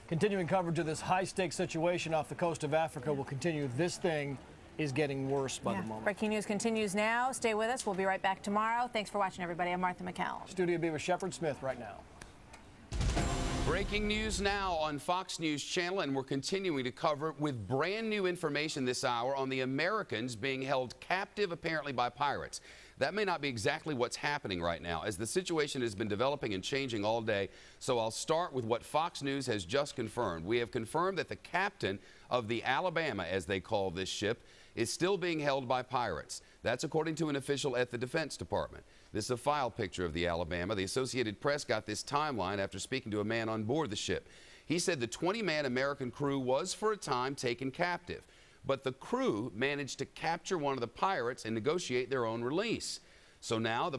Continuing coverage of this high-stakes situation off the coast of Africa will continue. This thing is getting worse by the moment. Breaking news continues now. Stay with us. We'll be right back tomorrow. Thanks for watching, everybody. I'm Martha McCallum. Studio B with Shepard Smith right now. Breaking news now on Fox News Channel, and we're continuing to cover it with brand new information this hour on the Americans being held captive apparently by pirates. That may not be exactly what's happening right now, as the situation has been developing and changing all day. So I'll start with what Fox News has just confirmed. We have confirmed that the captain of the Alabama, as they call this ship, is still being held by pirates. That's according to an official at the Defense Department. This is a file picture of the Alabama. The Associated Press got this timeline after speaking to a man on board the ship. He said the 20-man American crew was for a time taken captive, but the crew managed to capture one of the pirates and negotiate their own release. So now,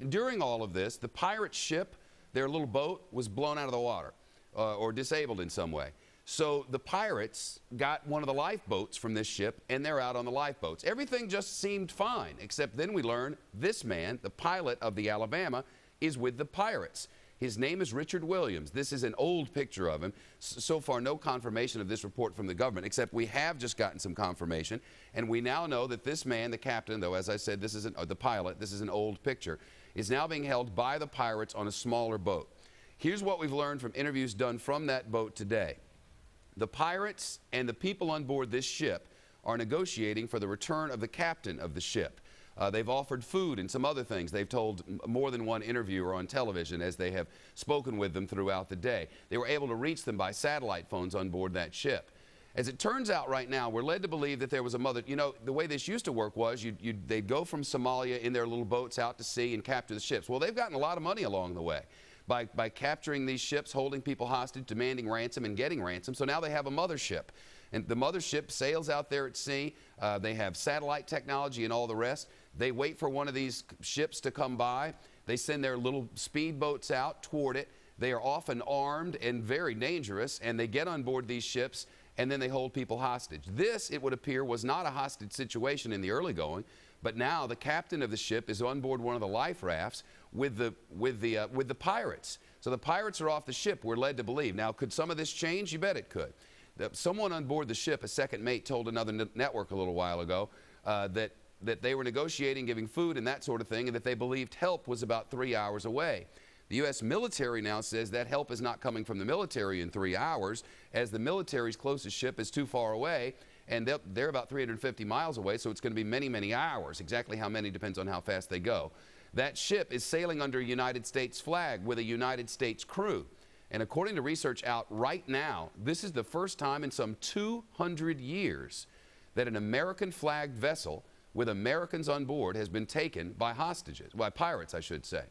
during all of this, the pirate ship, their little boat, was blown out of the water or disabled in some way. So the pirates got one of the lifeboats from this ship, and they're out on the lifeboats. Everything just seemed fine, except then we learn this man, the pilot of the Alabama, is with the pirates. His name is Richard Williams. This is an old picture of him. So far, no confirmation of this report from the government, except we have just gotten some confirmation, and we now know that this man, the captain, though, as I said, this is the pilot, this is an old picture, is now being held by the pirates on a smaller boat. Here's what we've learned from interviews done from that boat today. The pirates and the people on board this ship are negotiating for the return of the captain of the ship. They've offered food and some other things. They've told more than one interviewer on television as they have spoken with them throughout the day. They were able to reach them by satellite phones on board that ship. As it turns out right now, we're led to believe that there was a mother. You know, the way this used to work was they'd go from Somalia in their little boats out to sea and capture the ships. Well, they've gotten a lot of money along the way by capturing these ships, holding people hostage, demanding ransom, and getting ransom. So now they have a mothership. And the mothership sails out there at sea. They have satellite technology and all the rest. They wait for one of these ships to come by. They send their little speedboats out toward it. They are often armed and very dangerous, and they get on board these ships, and then they hold people hostage. This, it would appear, was not a hostage situation in the early going, but now the captain of the ship is on board one of the life rafts with the pirates. So the pirates are off the ship, we're led to believe. Now, could some of this change? You bet it could. Someone on board the ship, a second mate, told another network a little while ago that they were negotiating, giving food and that sort of thing, and that they believed help was about 3 hours away. The U.S. military now says that help is not coming from the military in 3 hours, as the military's closest ship is too far away, and they're about 350 miles away, so it's going to be many, many hours. Exactly how many depends on how fast they go. That ship is sailing under a United States flag with a United States crew. And according to research out right now, this is the first time in some 200 years that an American flagged vessel with Americans on board has been taken by hostages, by pirates, I should say.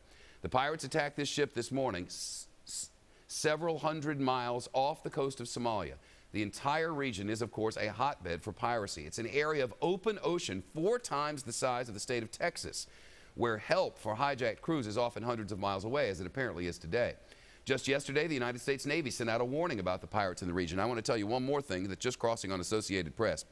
The pirates attacked this ship this morning, several hundred miles off the coast of Somalia. The entire region is, of course, a hotbed for piracy. It's an area of open ocean 4 times the size of the state of Texas, where help for hijacked crews is often hundreds of miles away, as it apparently is today. Just yesterday, the United States Navy sent out a warning about the pirates in the region. I want to tell you one more thing that's just crossing on Associated Press.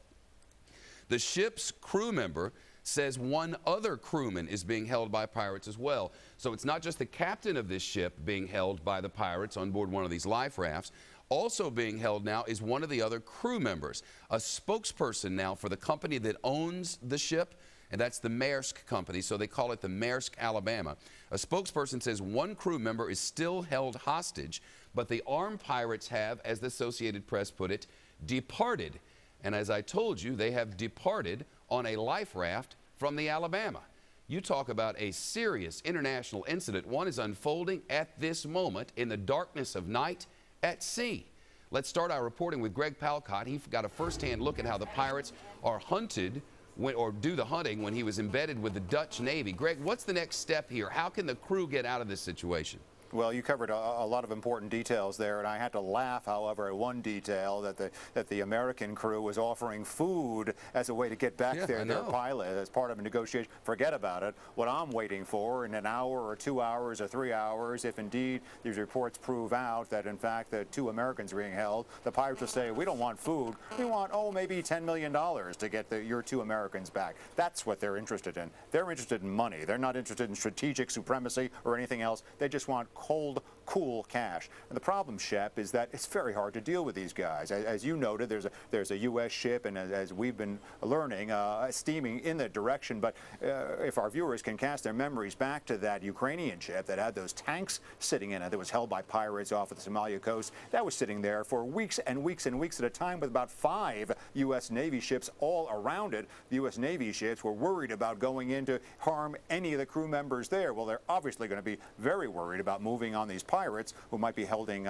The ship's crew member says one other crewman is being held by pirates as well. So it's not just the captain of this ship being held by the pirates on board one of these life rafts. Also being held now is one of the other crew members, a spokesperson now for the company that owns the ship, and that's the Maersk company, so they call it the Maersk Alabama. A spokesperson says one crew member is still held hostage, but the armed pirates have, as the Associated Press put it, departed. And as I told you, they have departed on a life raft from the Alabama. You talk about a serious international incident. One is unfolding at this moment in the darkness of night at sea. Let's start our reporting with Greg Palcott. He got a first-hand look at how the pirates are hunted or do the hunting when he was embedded with the Dutch Navy. Greg, what's the next step here? How can the crew get out of this situation? Well, you covered a lot of important details there, and I had to laugh, however, at one detail that the American crew was offering food as a way to get back their pilot as part of a negotiation. Forget about it. What I'm waiting for in an hour or 2 hours or 3 hours, if indeed these reports prove out that in fact the 2 Americans are being held, the pirates will say, we don't want food, we want, oh, maybe $10 million to get your 2 Americans back. That's what they're interested in. They're interested in money. They're not interested in strategic supremacy or anything else. They just want cold, cool cash. And the problem, Shep, is that it's very hard to deal with these guys. As you noted, there's a U.S. ship, and as we've been learning, steaming in that direction. But if our viewers can cast their memories back to that Ukrainian ship that had those tanks sitting in it that was held by pirates off of the Somalia coast, that was sitting there for weeks and weeks and weeks at a time with about 5 U.S. Navy ships all around it. The U.S. Navy ships were worried about going in to harm any of the crew members there. Well, they're obviously going to be very worried about moving on these pirates who might be holding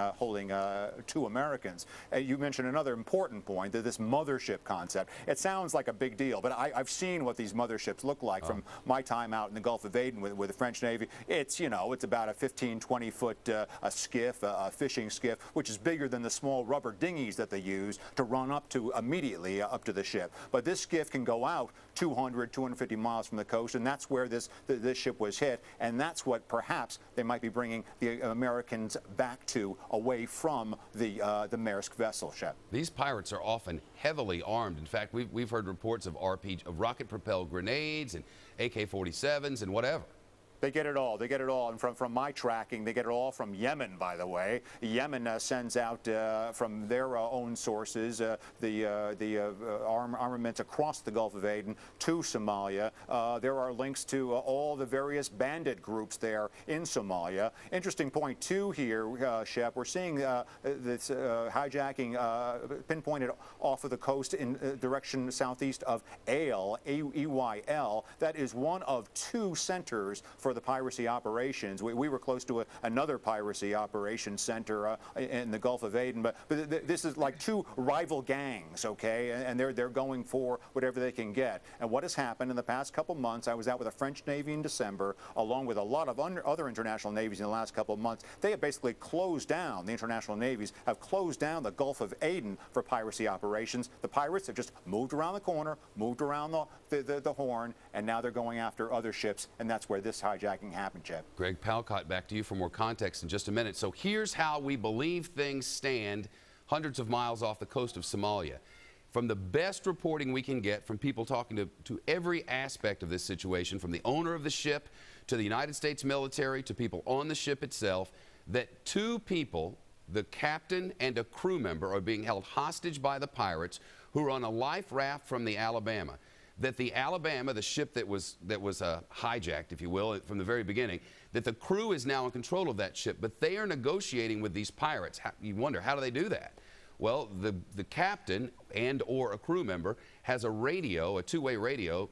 2 Americans. You mentioned another important point, that this mothership concept. It sounds like a big deal, but I've seen what these motherships look like from my time out in the Gulf of Aden with the French Navy. It's, you know, it's about a 15, 20-foot a skiff, a fishing skiff, which is bigger than the small rubber dinghies that they use to run up to immediately up to the ship. But this skiff can go out 200, 250 miles from the coast, and that's where this ship was hit, and that's what perhaps they might be bringing the Americans back to, away from the Maersk vessel, Shep. These pirates are often heavily armed. In fact, we've heard reports of rocket-propelled grenades and AK-47s and whatever. They get it all. They get it all. And from my tracking, they get it all from Yemen, by the way. Yemen sends out from their own sources the armaments across the Gulf of Aden to Somalia. There are links to all the various bandit groups there in Somalia. Interesting point, too, here, Shep. We're seeing this hijacking pinpointed off of the coast in direction southeast of Eyl, E-Y-L. That is one of 2 centers for the piracy operations. We were close to another piracy operation center in the Gulf of Aden, but this is like 2 rival gangs, okay, and they're going for whatever they can get. And what has happened in the past couple months, I was out with the French Navy in December, along with a lot of other international navies in the last couple of months. They have basically closed down, the international navies have closed down the Gulf of Aden for piracy operations. The pirates have just moved around the corner, moved around the horn, and now they're going after other ships, and that's where this hijacking happened, Jeff. Greg Palcott, back to you for more context in just a minute. So here's how we believe things stand hundreds of miles off the coast of Somalia. From the best reporting we can get from people talking to every aspect of this situation, from the owner of the ship to the United States military to people on the ship itself, that 2 people, the captain and a crew member, are being held hostage by the pirates who are on a life raft from the Alabama. That the Alabama, the ship that was hijacked, if you will, from the very beginning, that the crew is now in control of that ship, but they are negotiating with these pirates. You wonder, how do they do that? Well, the captain and or a crew member has a radio, a 2-way radio,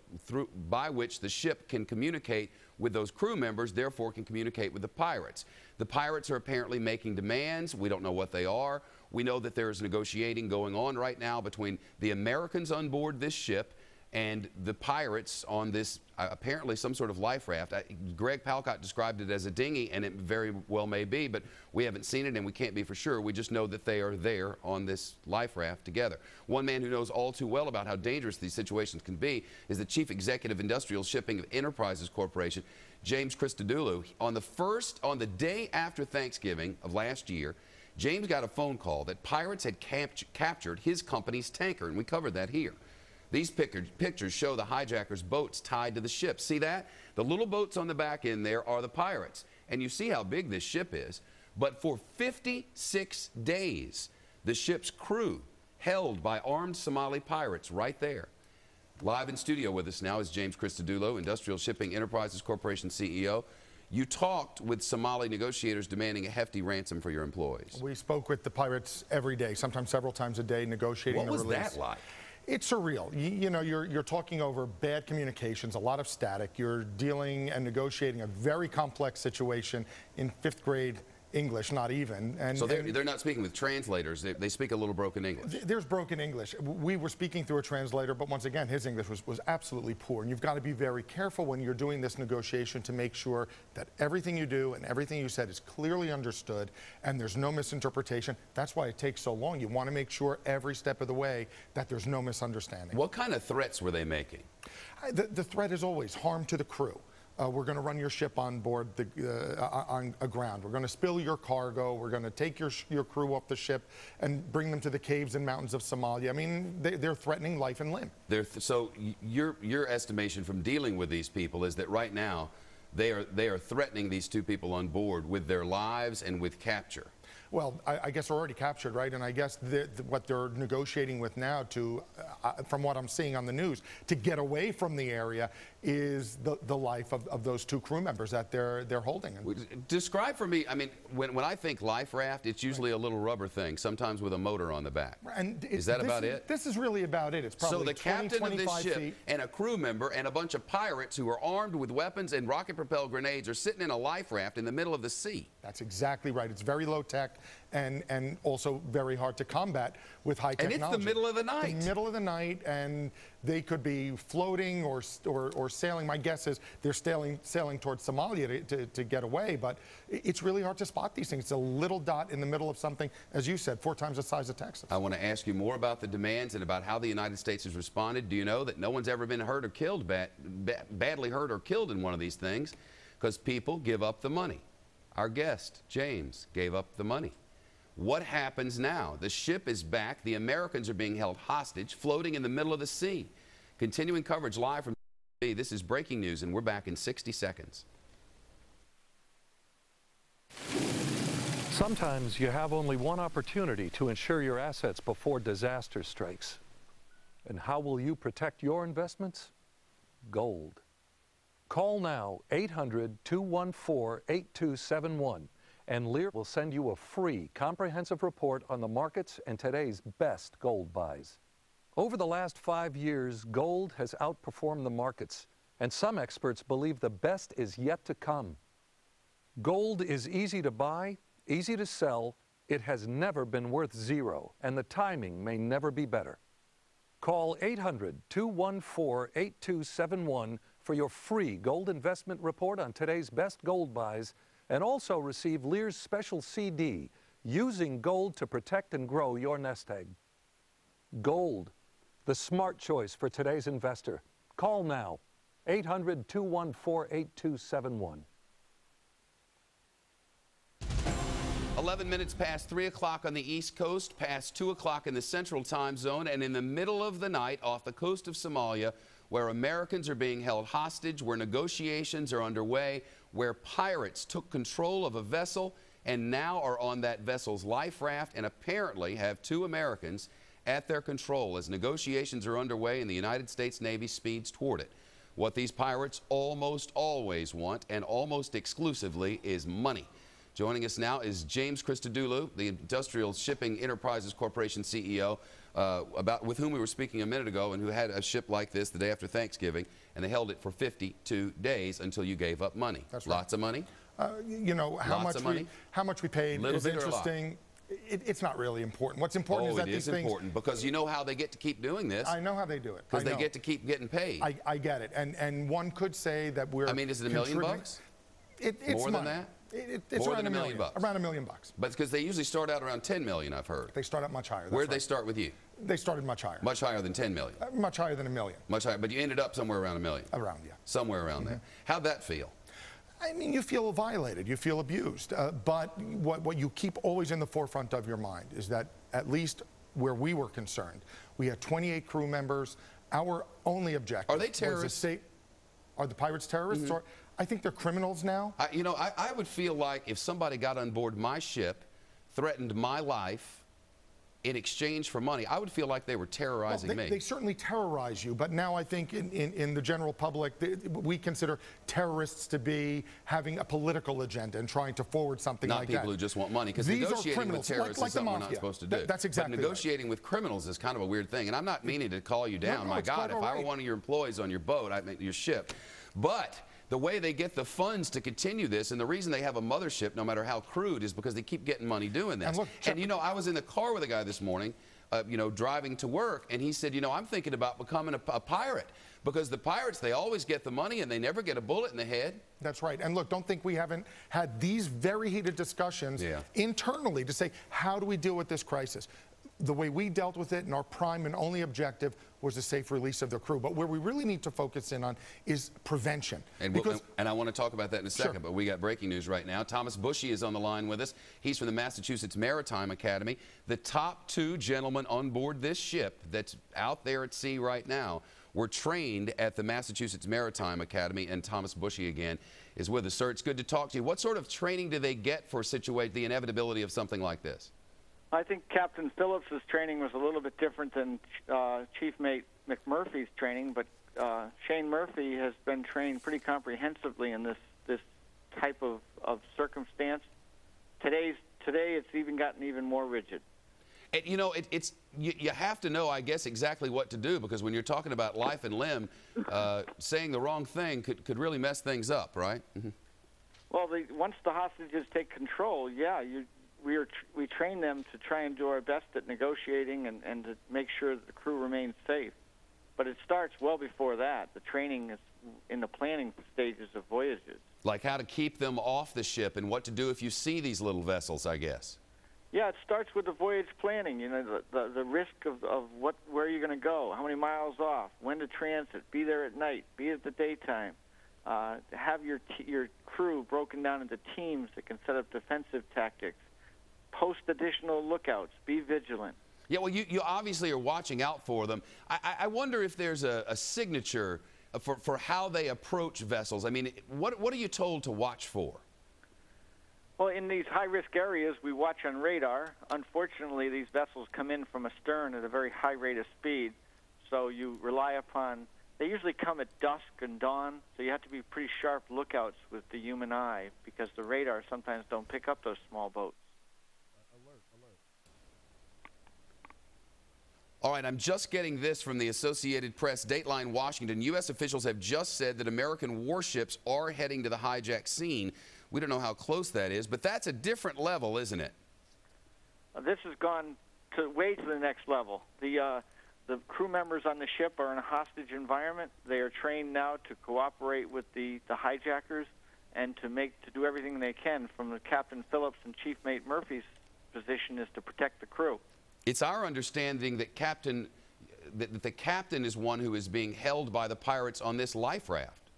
by which the ship can communicate with those crew members, therefore can communicate with the pirates. The pirates are apparently making demands. We don't know what they are. We know that there is negotiating going on right now between the Americans on board this ship and the pirates on this, apparently some sort of life raft. Greg Palcott described it as a dinghy, and it very well may be, but we haven't seen it and we can't be for sure. We just know that they are there on this life raft together. One man who knows all too well about how dangerous these situations can be is the Chief Executive Industrial Shipping of Enterprises Corporation, James Christodoulou. On the day after Thanksgiving of last year, James got a phone call that pirates had captured his company's tanker, and we covered that here. These pictures show the hijackers' boats tied to the ship. See that? The little boats on the back end there are the pirates. And you see how big this ship is. But for 56 days, the ship's crew held by armed Somali pirates right there. Live in studio with us now is James Christodoulou, Industrial Shipping Enterprises Corporation CEO. You talked with Somali negotiators demanding a hefty ransom for your employees. We spoke with the pirates every day, sometimes several times a day, negotiating the release. What was that like? It's surreal. You know, you're talking over bad communications, a lot of static. You're dealing and negotiating a very complex situation in 5th grade English, not even. And so they're not speaking with translators. They speak a little broken English. There's broken English. We were speaking through a translator, but once again, his English was absolutely poor. And you've got to be very careful when you're doing this negotiation to make sure that everything you do and everything you said is clearly understood and there's no misinterpretation. That's why it takes so long. You want to make sure every step of the way that there's no misunderstanding. What kind of threats were they making? The threat is always harm to the crew. We're going to run your ship on board on aground. We're going to spill your cargo. We're going to take your crew off the ship and bring them to the caves and mountains of Somalia. I mean, they're threatening life and limb. So your estimation from dealing with these people is that right now they are threatening these two people on board with their lives and with capture. Well, I guess they're already captured, right? And I guess what they're negotiating with now to, from what I'm seeing on the news, to get away from the area is the life of those two crew members that they're holding. Describe for me, I mean, when I think life raft, it's usually a little rubber thing, sometimes with a motor on the back. And is that about it? This is really about it. It's probably so the 20, captain of this ship feet. and a crew member and a bunch of pirates who are armed with weapons and rocket-propelled grenades are sitting in a life raft in the middle of the sea. That's exactly right. It's very low tech and also very hard to combat with high technology. And it's the middle of the night. The middle of the night, and they could be floating or sailing. My guess is they're sailing towards Somalia to get away, but it's really hard to spot these things. It's a little dot in the middle of something, as you said, 4 times the size of Texas. I want to ask you more about the demands and about how the United States has responded. Do you know that no one's ever been hurt or killed, badly hurt or killed in one of these things because people give up the money? Our guest, James, gave up the money. What happens now? The ship is back. The Americans are being held hostage, floating in the middle of the sea. Continuing coverage live from this is breaking news, and we're back in 60 seconds. Sometimes you have only one opportunity to insure your assets before disaster strikes. And how will you protect your investments? Gold. Call now 800-214-8271. And Lear will send you a free comprehensive report on the markets and today's best gold buys. Over the last 5 years, gold has outperformed the markets, and some experts believe the best is yet to come. Gold is easy to buy, easy to sell, it has never been worth zero, and the timing may never be better. Call 800-214-8271 for your free gold investment report on today's best gold buys, and also receive Lear's special CD, Using Gold to Protect and Grow Your Nest Egg. Gold, the smart choice for today's investor. Call now, 800-214-8271. 11 minutes past 3 o'clock on the East Coast, past 2 o'clock in the Central Time Zone, and in the middle of the night off the coast of Somalia, where Americans are being held hostage, where negotiations are underway, where pirates took control of a vessel and now are on that vessel's life raft and apparently have 2 Americans at their control as negotiations are underway and the United States Navy speeds toward it. What these pirates almost always want, and almost exclusively, is money. Joining us now is James Christodoulou, the Industrial Shipping Enterprises Corporation CEO, with whom we were speaking a minute ago, and who had a ship like this the day after Thanksgiving, and they held it for 52 days until you gave up money. That's right. Lots of money? You know, how much we paid is interesting. It's not really important. What's important is that these things... it is important, because you know how they get to keep doing this. I know how they do it. Because they get to keep getting paid. I get it. And one could say that we're... I mean, is it $1 million bucks? It's more than that? It's more around than $1 million bucks. Around $1 million bucks. But because they usually start out around 10 million, I've heard. They start out much higher. Where'd they start with you? They started much higher. Much higher than 10 million? Much higher than $1 million. Much higher, but you ended up somewhere around $1 million? Around, yeah. Somewhere around there. How'd that feel? I mean, you feel violated, you feel abused, but what you keep always in the forefront of your mind is that, at least where we were concerned, we had 28 crew members. Our only objective... Are they terrorists? Are the pirates terrorists? Or, I think they're criminals now. You know, I would feel like if somebody got on board my ship, threatened my life in exchange for money, I would feel like they were terrorizing me. They certainly terrorize you, but now I think in the general public, we consider terrorists to be having a political agenda and trying to forward something like that. Not people who just want money, because negotiating with terrorists is something we're not supposed to do. That's exactly right. But negotiating with criminals is kind of a weird thing, and I'm not meaning to call you down. My God, if I were one of your employees on your boat, your ship. But the way they get the funds to continue this, and the reason they have a mothership, no matter how crude, is because they keep getting money doing this. And you know, I was in the car with a guy this morning, you know, driving to work, and he said, you know, I'm thinking about becoming a pirate, because the pirates, they always get the money and they never get a bullet in the head. That's right. And look, don't think we haven't had these very heated discussions internally to say, how do we deal with this crisis? The way we dealt with it, and our prime and only objective was the safe release of the crew. But where we really need to focus in on is prevention. And I want to talk about that in a second, but we got breaking news right now. Thomas Bushy is on the line with us. He's from the Massachusetts Maritime Academy. The top 2 gentlemen on board this ship that's out there at sea right now were trained at the Massachusetts Maritime Academy, and Thomas Bushy again is with us. Sir, it's good to talk to you. What sort of training do they get for the inevitability of something like this? I think Captain Phillips' training was a little bit different than Chief Mate McMurphy's training, but Shane Murphy has been trained pretty comprehensively in this type of circumstance. Today it's even gotten even more rigid. And, you know, you have to know, I guess, exactly what to do, because when you're talking about life and limb, saying the wrong thing could really mess things up, right? Mm-hmm. Well, once the hostages take control, yeah, we train them to try and do our best at negotiating and to make sure that the crew remains safe. But it starts well before that. The training is in the planning stages of voyages. Like how to keep them off the ship and what to do if you see these little vessels, I guess. Yeah, it starts with the voyage planning. You know, the risk of where you're going to go, how many miles off, when to transit, be there at night, be at the daytime. Have your crew broken down into teams that can set up defensive tactics. Post additional lookouts. Be vigilant. Yeah, well, you obviously are watching out for them. I wonder if there's a signature for how they approach vessels. I mean, what are you told to watch for? Well, in these high-risk areas, we watch on radar. Unfortunately, these vessels come in from astern at a very high rate of speed, so you rely upon... They usually come at dusk and dawn, so you have to be pretty sharp lookouts with the human eye, because the radar sometimes don't pick up those small boats. All right, I'm just getting this from the Associated Press, Dateline Washington. U.S. officials have just said that American warships are heading to the hijack scene. We don't know how close that is, but that's a different level, isn't it? This has gone way to the next level. The crew members on the ship are in a hostage environment. They are trained now to cooperate with the hijackers and to do everything they can. From the Captain Phillips and Chief Mate Murphy's position is to protect the crew. It's our understanding that the captain is one who is being held by the pirates on this life raft.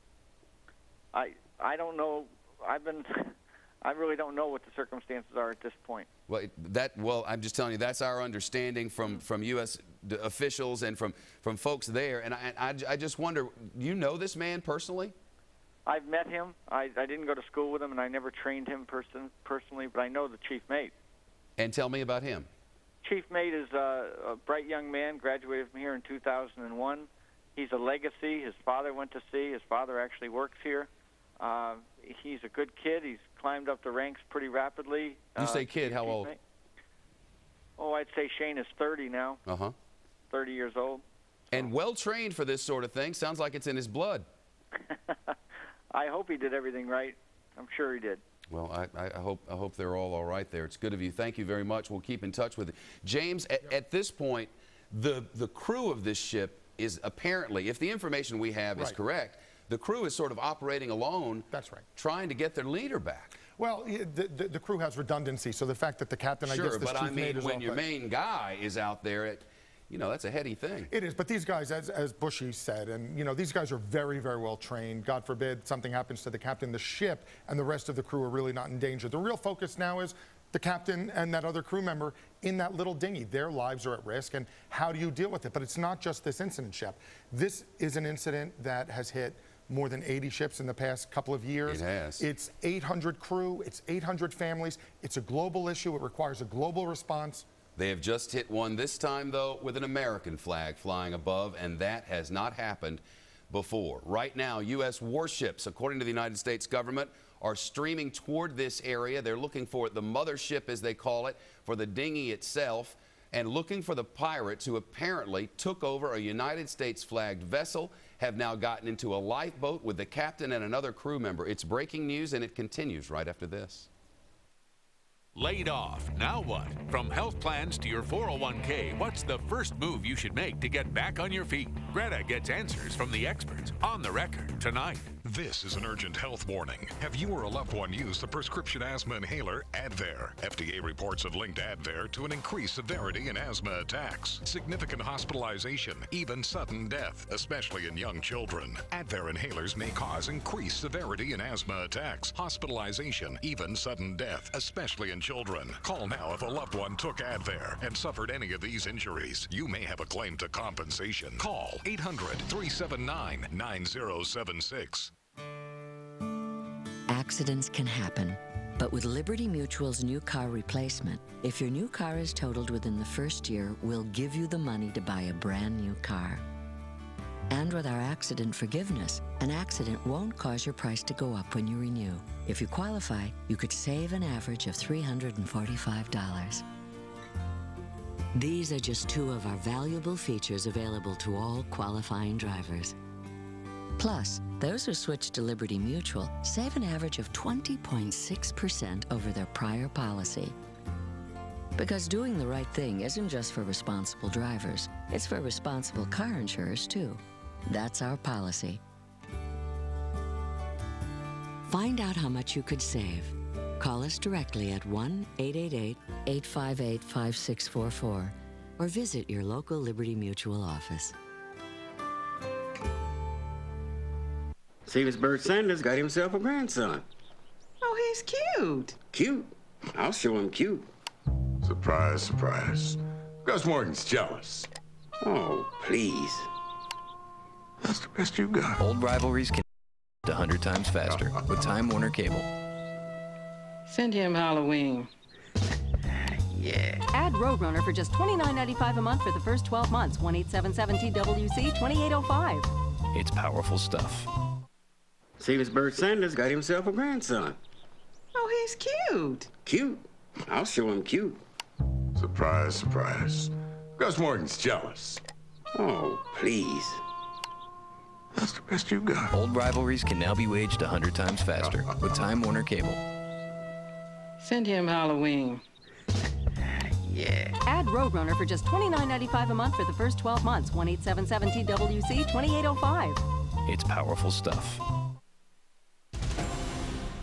I don't know. I really don't know what the circumstances are at this point. Well, I'm just telling you, that's our understanding from U.S. officials and from folks there. And I just wonder, you know this man personally? I've met him. I didn't go to school with him, and I never trained him personally, but I know the Chief Mate. And tell me about him. Chief Mate is a bright young man, graduated from here in 2001. He's a legacy. His father went to sea. His father actually works here. He's a good kid. He's climbed up the ranks pretty rapidly. You say kid, how old? Oh, I'd say Shane is 30 now. 30 years old. And well-trained for this sort of thing. Sounds like it's in his blood. I hope he did everything right. I'm sure he did. Well, I hope they're all right there. It's good of you. Thank you very much. We'll keep in touch with it. James, at this point, the crew of this ship is apparently, if the information we have is correct, the crew is sort of operating alone. That's right. Trying to get their leader back. Well, the crew has redundancy, so the fact that the captain, I guess, sure, but I mean, when your main guy is out there, you know, that's a heady thing. It is, but these guys, as Bushy said, and, you know, these guys are very, very well trained. God forbid something happens to the captain, the ship, and the rest of the crew are really not in danger. The real focus now is the captain and that other crew member in that little dinghy. Their lives are at risk, and how do you deal with it? But it's not just this incident, Shep. This is an incident that has hit more than 80 ships in the past couple of years. It has. It's 800 crew, it's 800 families. It's a global issue. It requires a global response. They have just hit one, this time, though, with an American flag flying above, and that has not happened before. Right now, U.S. warships, according to the United States government, are streaming toward this area. They're looking for the mothership, as they call it, for the dinghy itself, and looking for the pirates who apparently took over a United States flagged vessel, have now gotten into a lifeboat with the captain and another crew member. It's breaking news, and it continues right after this. Laid off, now what? From health plans to your 401k, what's the first move you should make to get back on your feet? Greta gets answers from the experts on The Record tonight. This is an urgent health warning. Have you or a loved one used the prescription asthma inhaler Advair? FDA reports have linked Advair to an increased severity in asthma attacks, significant hospitalization, even sudden death, especially in young children. Advair inhalers may cause increased severity in asthma attacks, hospitalization, even sudden death, especially in children. Call now if a loved one took Advair and suffered any of these injuries. You may have a claim to compensation. Call 800-379-9076. Accidents can happen, but with Liberty Mutual's new car replacement, if your new car is totaled within the first year, we'll give you the money to buy a brand new car. And with our accident forgiveness, an accident won't cause your price to go up when you renew. If you qualify, you could save an average of $345. These are just two of our valuable features available to all qualifying drivers. Plus, those who switch to Liberty Mutual save an average of 20.6% over their prior policy. Because doing the right thing isn't just for responsible drivers, it's for responsible car insurers too. That's our policy. Find out how much you could save. Call us directly at 1-888-858-5644 or visit your local Liberty Mutual office. Seavisburg Sanders got himself a grandson. Oh, he's cute. Cute? I'll show him cute. Surprise, surprise. Gus Morgan's jealous. Oh, please. That's the best you got. Old rivalries can 100 times faster with Time Warner Cable. Send him Halloween. Yeah. Add Roadrunner for just $29.95 a month for the first 12 months. 1-877-TWC-2805. It's powerful stuff. Seavisburg Sanders got himself a grandson. Oh, he's cute. Cute? I'll show him cute. Surprise, surprise. Gus Morgan's jealous. Oh, please. That's the best you got. Old rivalries can now be waged 100 times faster with Time Warner Cable. Send him Halloween. Yeah. Add Roadrunner for just $29.95 a month for the first 12 months. 1-877-TWC-2805. It's powerful stuff.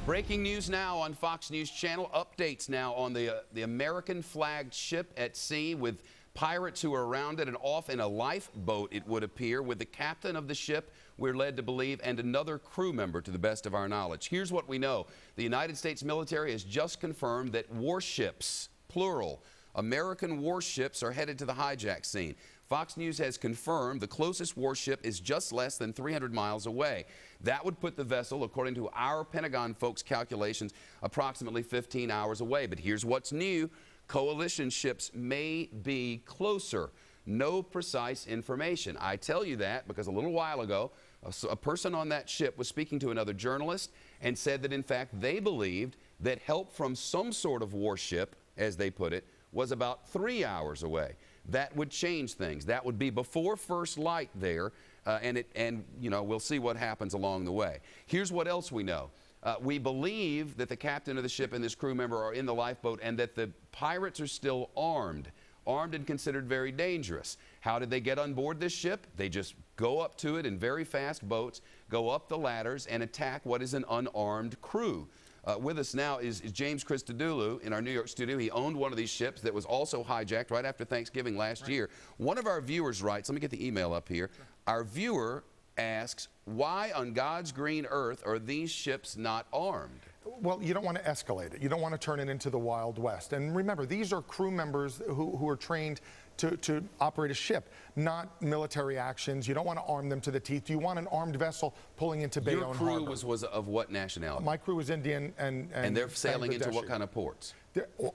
Breaking news now on Fox News Channel. Updates now on the American-flagged ship at sea with pirates who are around it and off in a lifeboat, it would appear, with the captain of the ship, we're led to believe, and another crew member to the best of our knowledge. Here's what we know. The United States military has just confirmed that warships, plural, American warships are headed to the hijack scene. Fox News has confirmed the closest warship is just less than 300 miles away. That would put the vessel, according to our Pentagon folks' calculations, approximately 15 hours away. But here's what's new. Coalition ships may be closer. No precise information. I tell you that because a little while ago, a person on that ship was speaking to another journalist and said that, in fact, they believed that help from some sort of warship, as they put it, was about 3 hours away. That would change things. That would be before first light there, and you know, we'll see what happens along the way. Here's what else we know. We believe that the captain of the ship and this crew member are in the lifeboat and that the pirates are still armed and considered very dangerous. How did they get on board this ship? They just go up to it in very fast boats, go up the ladders, and attack what is an unarmed crew. With us now is James Christodoulou in our New York studio. He owned one of these ships that was also hijacked right after Thanksgiving last year. One of our viewers writes, let me get the email up here. Our viewer asks, why on God's green earth are these ships not armed? Well, you don't want to escalate it. You don't want to turn it into the Wild West. And remember, these are crew members who are trained to operate a ship, not military actions. You don't want to arm them to the teeth. You want an armed vessel pulling into Bayonne Harbor. Your crew was of what nationality? My crew was Indian and they're sailing into what kind of ports?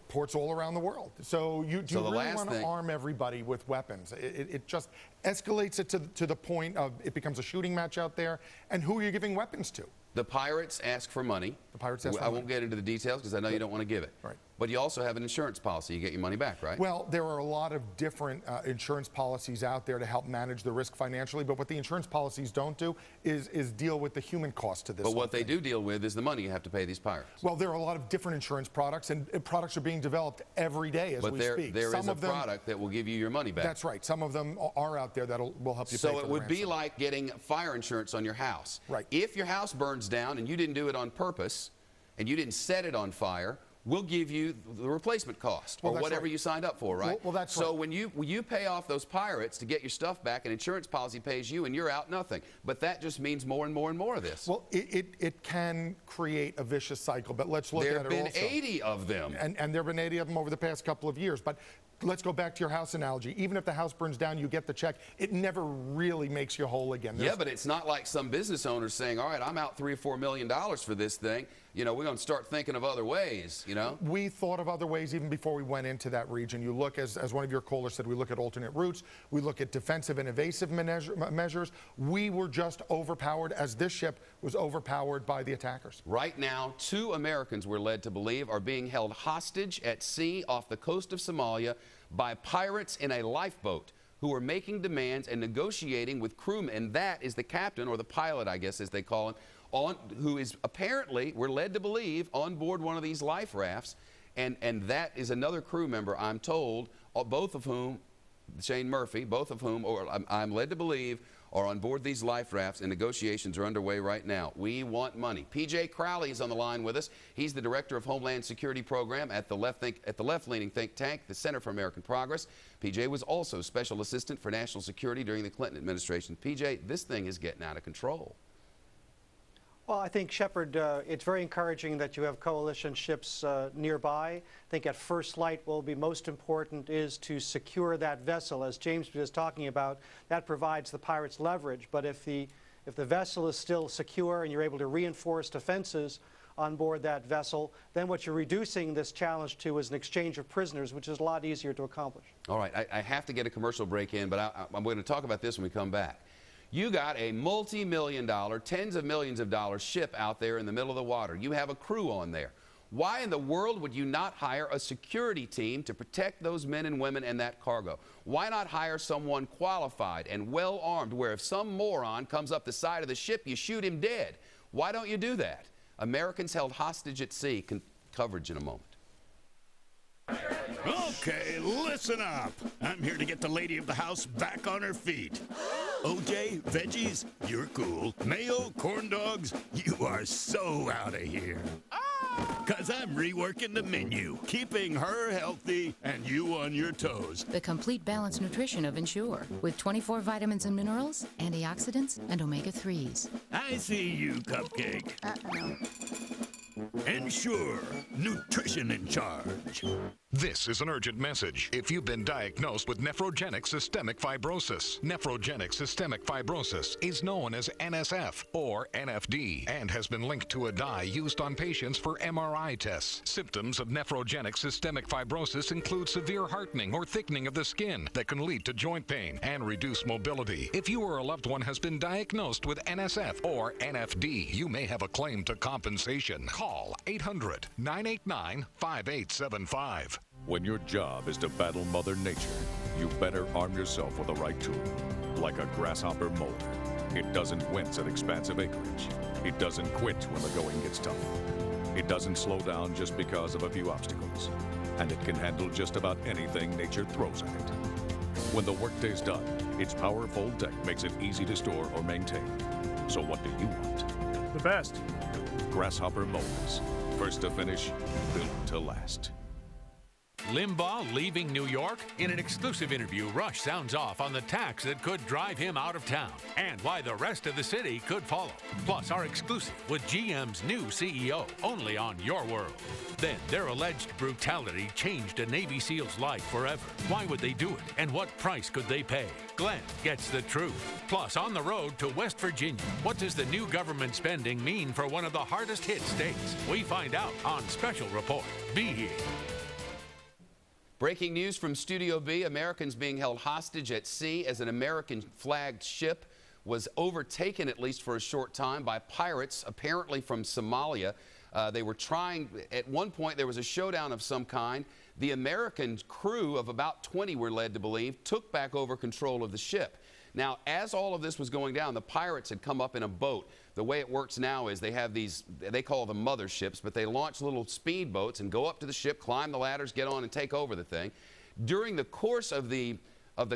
Ports all around the world. So you really want to arm everybody with weapons. It just escalates it to the point of it becomes a shooting match out there. And who are you giving weapons to? The pirates ask for money. The pirates ask for money. I money. won't get into the details because I know you don't want to give it. Right. but you also have an insurance policy. You get your money back, right? Well, there are a lot of different insurance policies out there to help manage the risk financially, but what the insurance policies don't do is deal with the human cost to this. But what they do deal with is the money you have to pay these pirates. Well, there are a lot of different insurance products, and products are being developed every day as we speak. But there is a product that will give you your money back. That's right. Some of them are out there that will help you pay for So the it would be ransom. like getting fire insurance on your house. Right. If your house burns down and you didn't do it on purpose, and you didn't set it on fire, we'll give you the replacement cost, or whatever you signed up for, right? Well, that's so when you pay off those pirates to get your stuff back, an insurance policy pays you and you're out nothing. But that just means more and more and more of this. Well, it can create a vicious cycle, but let's look at it also. There have been 80 of them. And there have been 80 of them over the past couple of years. But let's go back to your house analogy. Even if the house burns down, you get the check, it never really makes you whole again. Yeah, but it's not like some business owners saying, all right, I'm out $3 or $4 million for this thing. You know, we're going to start thinking of other ways, you know? We thought of other ways even before we went into that region. You look, as one of your callers said, we look at alternate routes. We look at defensive and evasive measures. We were just overpowered as this ship was overpowered by the attackers. Right now, 2 Americans, we're led to believe, are being held hostage at sea off the coast of Somalia by pirates in a lifeboat who are making demands and negotiating with crewmen. And that is the captain, or the pilot, I guess, as they call him, who is apparently, we're led to believe, on board one of these life rafts. And that is another crew member, I'm told, both of whom, Shane Murphy, both of whom, or I'm led to believe, are on board these life rafts, and negotiations are underway right now. We want money. P.J. Crowley is on the line with us. He's the Director of Homeland Security Program at the left-leaning think tank, the Center for American Progress. P.J. was also Special Assistant for National Security during the Clinton administration. P.J., this thing is getting out of control. Well, I think, Shepard, it's very encouraging that you have coalition ships nearby. I think at first light what will be most important is to secure that vessel. As James was talking about, that provides the pirates leverage. But if the vessel is still secure and you're able to reinforce defenses on board that vessel, then what you're reducing this challenge to is an exchange of prisoners, which is a lot easier to accomplish. All right, I have to get a commercial break in, but I'm going to talk about this when we come back. You got a multi-million-dollar, tens of millions of dollars ship out there in the middle of the water. You have a crew on there. Why in the world would you not hire a security team to protect those men and women and that cargo? Why not hire someone qualified and well-armed where if some moron comes up the side of the ship, you shoot him dead? Why don't you do that? Americans held hostage at sea. Coverage in a moment. Okay, listen up. I'm here to get the lady of the house back on her feet. OJ, veggies, you're cool. Mayo, corn dogs, you are so out of here. Because I'm reworking the menu, keeping her healthy and you on your toes. The complete balanced nutrition of Ensure, with 24 vitamins and minerals, antioxidants, and omega-3s. I see you, Cupcake. Ensure, nutrition in charge. This is an urgent message. If you've been diagnosed with nephrogenic systemic fibrosis, nephrogenic systemic fibrosis is known as NSF or NFD and has been linked to a dye used on patients for MRI tests. Symptoms of nephrogenic systemic fibrosis include severe hardening or thickening of the skin that can lead to joint pain and reduce mobility. If you or a loved one has been diagnosed with NSF or NFD, you may have a claim to compensation. Call 800-989-5875. When your job is to battle Mother Nature, you better arm yourself with the right tool, like a grasshopper mower. It doesn't wince at expansive acreage. It doesn't quit when the going gets tough. It doesn't slow down just because of a few obstacles. And it can handle just about anything nature throws at it. When the workday's done, its powerful deck makes it easy to store or maintain. So what do you want? The best. Grasshopper mowers. First to finish, built to last. Limbaugh leaving New York? In an exclusive interview, Rush sounds off on the tax that could drive him out of town and why the rest of the city could follow. Plus, our exclusive with GM's new CEO, only on Your World. Then, their alleged brutality changed a Navy SEAL's life forever. Why would they do it, and what price could they pay? Glenn gets the truth. Plus, on the road to West Virginia, what does the new government spending mean for one of the hardest hit states? We find out on Special Report. Be here. Breaking news from Studio B, Americans being held hostage at sea as an American-flagged ship was overtaken, at least for a short time, by pirates, apparently from Somalia. They were trying, at one point there was a showdown of some kind. The American crew of about 20, we're led to believe, took back over control of the ship. Now, as all of this was going down, the pirates had come up in a boat. The way it works now is they have these, they call them motherships, but they launch little speedboats and go up to the ship, climb the ladders, get on and take over the thing. During the course of the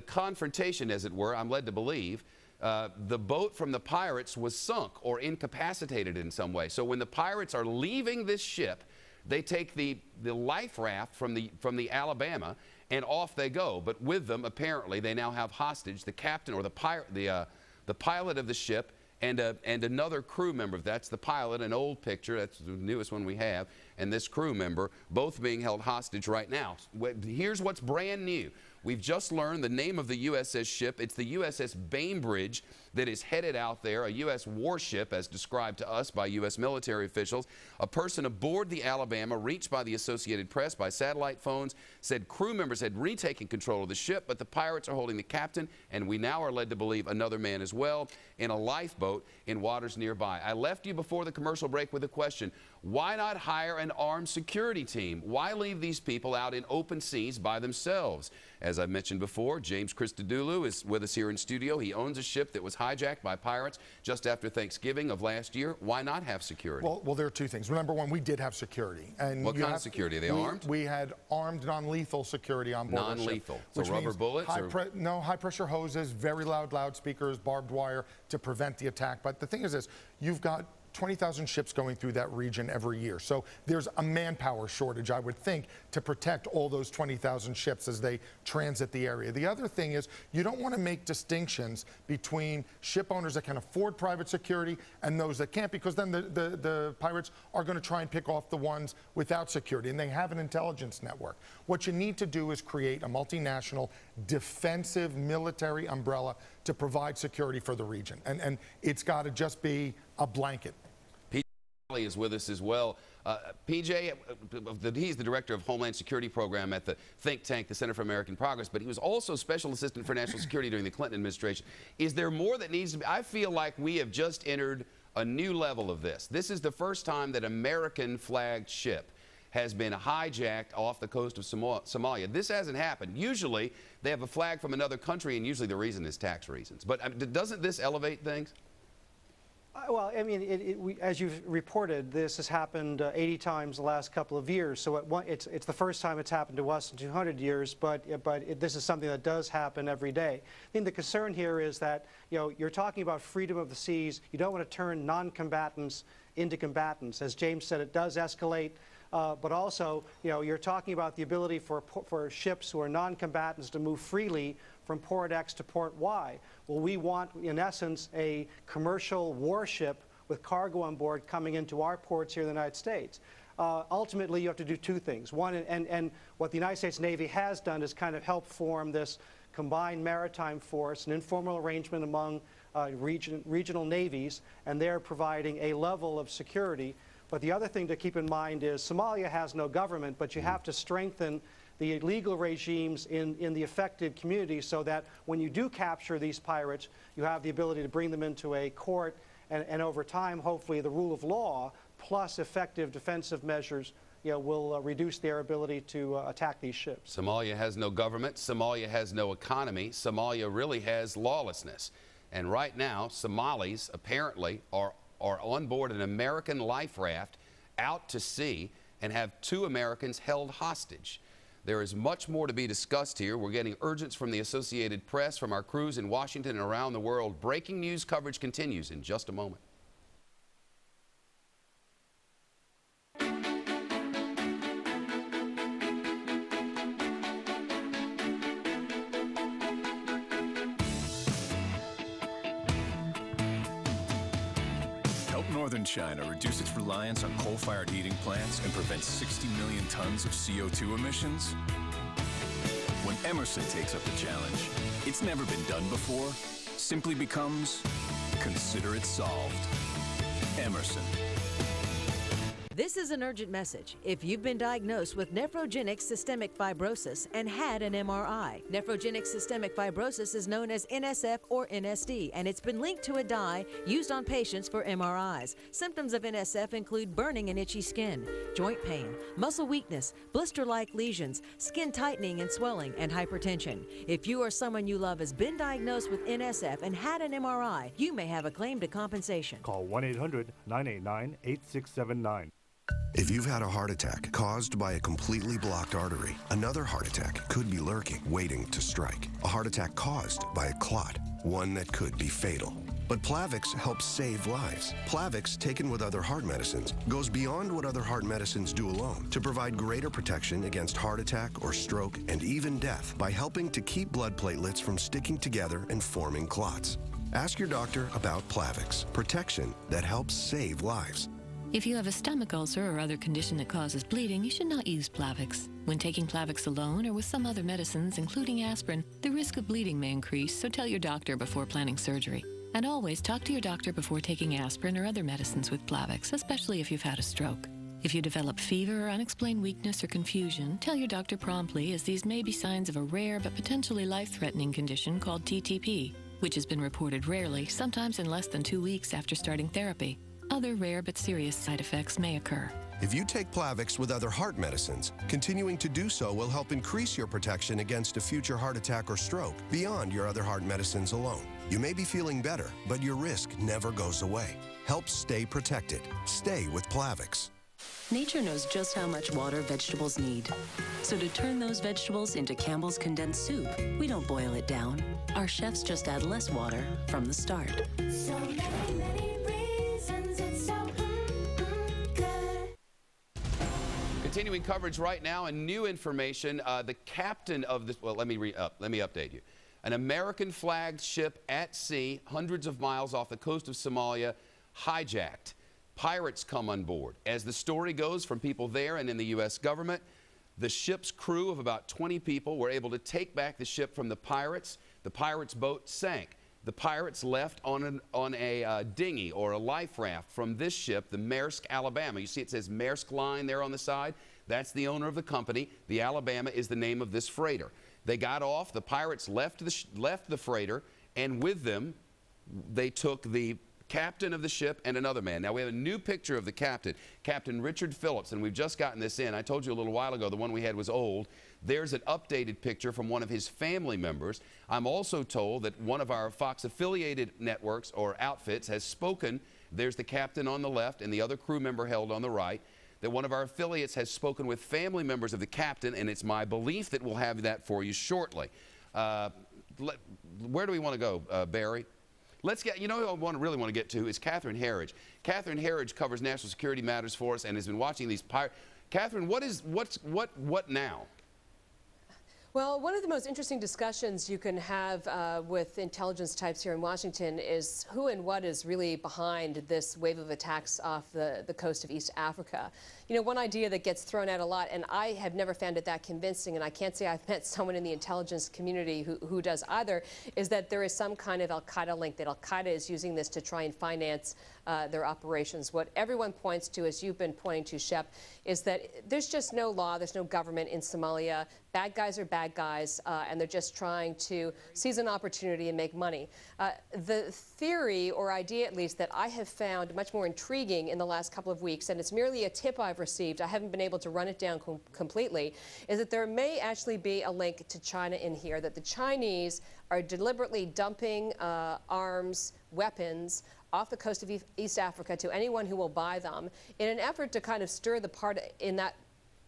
confrontation, as it were, I'm led to believe, the boat from the pirates was sunk or incapacitated in some way. So when the pirates are leaving this ship, they take the life raft from the Alabama and off they go. But with them, apparently, they now have hostage the captain or the pilot of the ship and another crew member. That's the pilot, an old picture. That's the newest one we have. And this crew member, both being held hostage right now. Here's what's brand new. We've just learned the name of the USS ship. It's the USS Bainbridge that is headed out there, a U.S. warship as described to us by U.S. military officials. A person aboard the Alabama, reached by the Associated Press by satellite phones, said crew members had retaken control of the ship, but the pirates are holding the captain, and we now are led to believe another man as well, in a lifeboat in waters nearby. I left you before the commercial break with a question. Why not hire an armed security team? Why leave these people out in open seas by themselves? As I mentioned before, James Christodoulou is with us here in studio. He owns a ship that was hijacked by pirates just after Thanksgiving of last year. Why not have security? Well, there are two things. Number one, we did have security. And what kind of security? Are they armed? We had armed non-lethal security on board. Non-lethal. So rubber bullets? No, high-pressure hoses, very loud loudspeakers, barbed wire to prevent the attack. But the thing is this, you've got 20,000 ships going through that region every year. So there's a manpower shortage, I would think, to protect all those 20,000 ships as they transit the area. The other thing is you don't want to make distinctions between ship owners that can afford private security and those that can't, because then the pirates are going to try and pick off the ones without security, and they have an intelligence network. What you need to do is create a multinational defensive military umbrella to provide security for the region, and it's got to just be a blanket. Is with us as well. PJ, he's the director of Homeland Security Program at the think tank, the Center for American Progress, but he was also Special Assistant for National Security during the Clinton administration. Is there more that needs to be? I feel like we have just entered a new level of this. This is the first time that American-flagged ship has been hijacked off the coast of Somalia. This hasn't happened. Usually, they have a flag from another country, and usually the reason is tax reasons. But doesn't this elevate things? Well, I mean, as you've reported, this has happened 80 times the last couple of years. So it's the first time it's happened to us in 200 years, but this is something that does happen every day. I think the concern here is that, you know, you're talking about freedom of the seas. You don't want to turn non-combatants into combatants. As James said, it does escalate. But also, you know, you're talking about the ability for ships who are non-combatants to move freely from port X to port Y. Well, we want, in essence, a commercial warship with cargo on board coming into our ports here in the United States. Ultimately, you have to do two things. One, and what the United States Navy has done is kind of help form this combined maritime force, an informal arrangement among regional navies, and they're providing a level of security. But the other thing to keep in mind is Somalia has no government, but you have to strengthen the legal regimes in the affected communities so that when you do capture these pirates, you have the ability to bring them into a court, and over time, hopefully, the rule of law plus effective defensive measures, you know, will reduce their ability to attack these ships. Somalia has no government. Somalia has no economy. Somalia really has lawlessness. And right now, Somalis apparently are on board an American life raft out to sea and have 2 Americans held hostage. There is much more to be discussed here. We're getting urgence from the Associated Press, from our crews in Washington and around the world. Breaking news coverage continues in just a moment. Northern China reduce its reliance on coal-fired heating plants and prevent 60 million tons of CO2 emissions? When Emerson takes up the challenge, it's never been done before, simply becomes, consider it solved. Emerson. This is an urgent message. If you've been diagnosed with nephrogenic systemic fibrosis and had an MRI, nephrogenic systemic fibrosis is known as NSF or NSD, and it's been linked to a dye used on patients for MRIs. Symptoms of NSF include burning and itchy skin, joint pain, muscle weakness, blister-like lesions, skin tightening and swelling, and hypertension. If you or someone you love has been diagnosed with NSF and had an MRI, you may have a claim to compensation. Call 1-800-989-8679. If you've had a heart attack caused by a completely blocked artery, another heart attack could be lurking, waiting to strike. A heart attack caused by a clot, one that could be fatal. But Plavix helps save lives. Plavix, taken with other heart medicines, goes beyond what other heart medicines do alone to provide greater protection against heart attack or stroke and even death by helping to keep blood platelets from sticking together and forming clots. Ask your doctor about Plavix, protection that helps save lives. If you have a stomach ulcer or other condition that causes bleeding, you should not use Plavix. When taking Plavix alone or with some other medicines, including aspirin, the risk of bleeding may increase, so tell your doctor before planning surgery. And always talk to your doctor before taking aspirin or other medicines with Plavix, especially if you've had a stroke. If you develop fever or unexplained weakness or confusion, tell your doctor promptly, as these may be signs of a rare but potentially life-threatening condition called TTP, which has been reported rarely, sometimes in less than 2 weeks after starting therapy. Other rare but serious side effects may occur. If you take Plavix with other heart medicines, continuing to do so will help increase your protection against a future heart attack or stroke beyond your other heart medicines alone. You may be feeling better, but your risk never goes away. Help stay protected. Stay with Plavix. Nature knows just how much water vegetables need. So to turn those vegetables into Campbell's condensed soup, we don't boil it down. Our chefs just add less water from the start. So many reasons it's so good. Continuing coverage right now and new information. The captain of this, well, let me update you. An American flagged ship at sea, hundreds of miles off the coast of Somalia, hijacked. Pirates come on board. As the story goes from people there and in the U.S. government, the ship's crew of about 20 people were able to take back the ship from the pirates. The pirates' boat sank. The pirates left on a dinghy or a life raft from this ship, the Maersk Alabama. You see it says Maersk Line there on the side? That's the owner of the company. The Alabama is the name of this freighter. They got off. The pirates left the freighter, and with them, they took the captain of the ship and another man. Now, we have a new picture of the captain, Captain Richard Phillips, and we've just gotten this in. I told you a little while ago the one we had was old. There's an updated picture from one of his family members. I'm also told that one of our Fox-affiliated networks or outfits has spoken. There's the captain on the left and the other crew member held on the right. That one of our affiliates has spoken with family members of the captain, and it's my belief that we'll have that for you shortly. Where do we want to go, Barry? Let's get, you know who I really want to get to is Catherine Herridge. Catherine Herridge covers national security matters for us and has been watching these pirates. Catherine, what now? Well, one of the most interesting discussions you can have with intelligence types here in Washington is who and what is really behind this wave of attacks off the coast of East Africa. You know, one idea that gets thrown out a lot, and I have never found it that convincing, and I can't say I've met someone in the intelligence community who does either, is that there is some kind of al-Qaeda link, that al-Qaeda is using this to try and finance their operations. What everyone points to, as you've been pointing to, Shep, is that there's just no law, there's no government in Somalia. Bad guys are bad guys, and they're just trying to seize an opportunity and make money. The theory, or idea at least, that I have found much more intriguing in the last couple of weeks, and it's merely a tip I've received, I haven't been able to run it down completely, is that there may actually be a link to China in here, that the Chinese are deliberately dumping arms, weapons, off the coast of East Africa to anyone who will buy them in an effort to kind of stir the part in that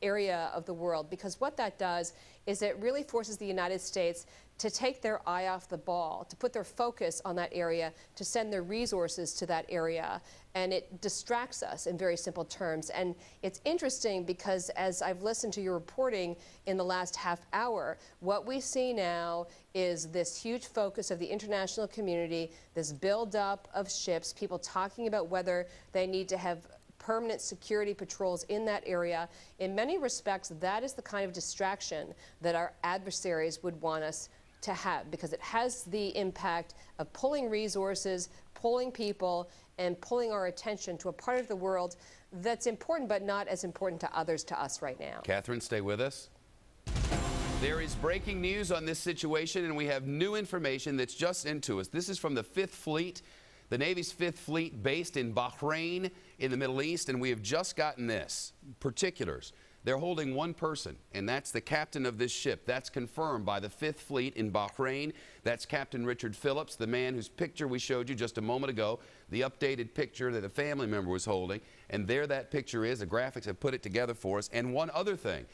area of the world, because what that does is it really forces the United States to take their eye off the ball, to put their focus on that area, to send their resources to that area, and it distracts us in very simple terms. And it's interesting because as I've listened to your reporting in the last half hour, what we see now is this huge focus of the international community, this buildup of ships, people talking about whether they need to have permanent security patrols in that area. In many respects, that is the kind of distraction that our adversaries would want us to have, because it has the impact of pulling resources, pulling people, and pulling our attention to a part of the world that's important, but not as important to others to us right now. Catherine, stay with us. There is breaking news on this situation, and we have new information that's just into us. This is from the 5th Fleet, the Navy's 5th Fleet based in Bahrain in the Middle East, and we have just gotten this. Particulars. They're holding one person, and that's the captain of this ship. That's confirmed by the 5th Fleet in Bahrain. That's Captain Richard Phillips, the man whose picture we showed you just a moment ago, the updated picture that a family member was holding. And there that picture is. The graphics have put it together for us. And one other thing,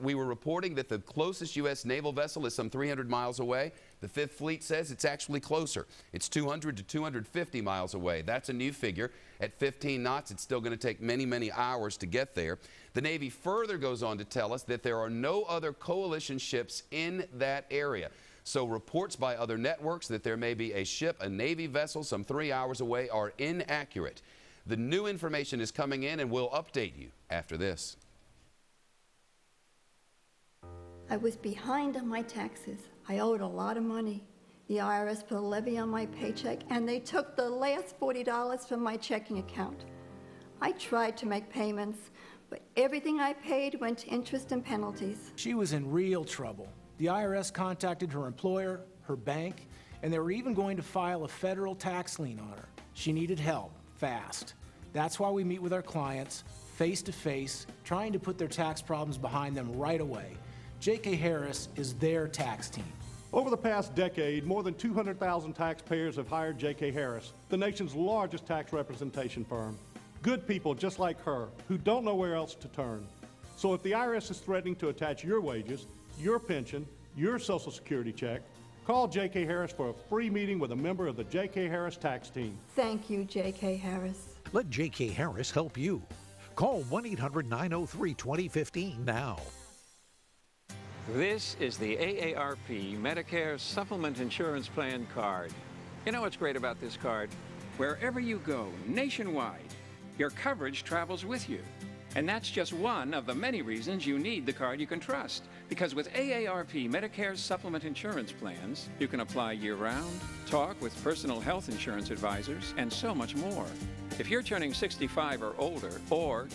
we were reporting that the closest U.S. naval vessel is some 300 miles away. The 5th Fleet says it's actually closer. It's 200 to 250 miles away. That's a new figure. At 15 knots, it's still going to take many, many hours to get there. The Navy further goes on to tell us that there are no other coalition ships in that area. So reports by other networks that there may be a ship, a Navy vessel, some 3 hours away are inaccurate. The new information is coming in, and we'll update you after this. I was behind on my taxes. I owed a lot of money. The IRS put a levy on my paycheck, and they took the last $40 from my checking account. I tried to make payments, but everything I paid went to interest and penalties. She was in real trouble. The IRS contacted her employer, her bank, and they were even going to file a federal tax lien on her. She needed help, fast. That's why we meet with our clients, face to face, trying to put their tax problems behind them right away. J.K. Harris is their tax team. Over the past decade, more than 200,000 taxpayers have hired J.K. Harris, the nation's largest tax representation firm. Good people just like her, who don't know where else to turn. So if the IRS is threatening to attach your wages, your pension, your Social Security check, call J.K. Harris for a free meeting with a member of the J.K. Harris tax team. Thank you, J.K. Harris. Let J.K. Harris help you. Call 1-800-903-2015 now. This is the AARP Medicare Supplement Insurance Plan card. You know what's great about this card? Wherever you go, nationwide, your coverage travels with you. And that's just one of the many reasons you need the card you can trust. Because with AARP Medicare Supplement Insurance Plans, you can apply year-round, talk with personal health insurance advisors, and so much more. If you're turning 65 or older, or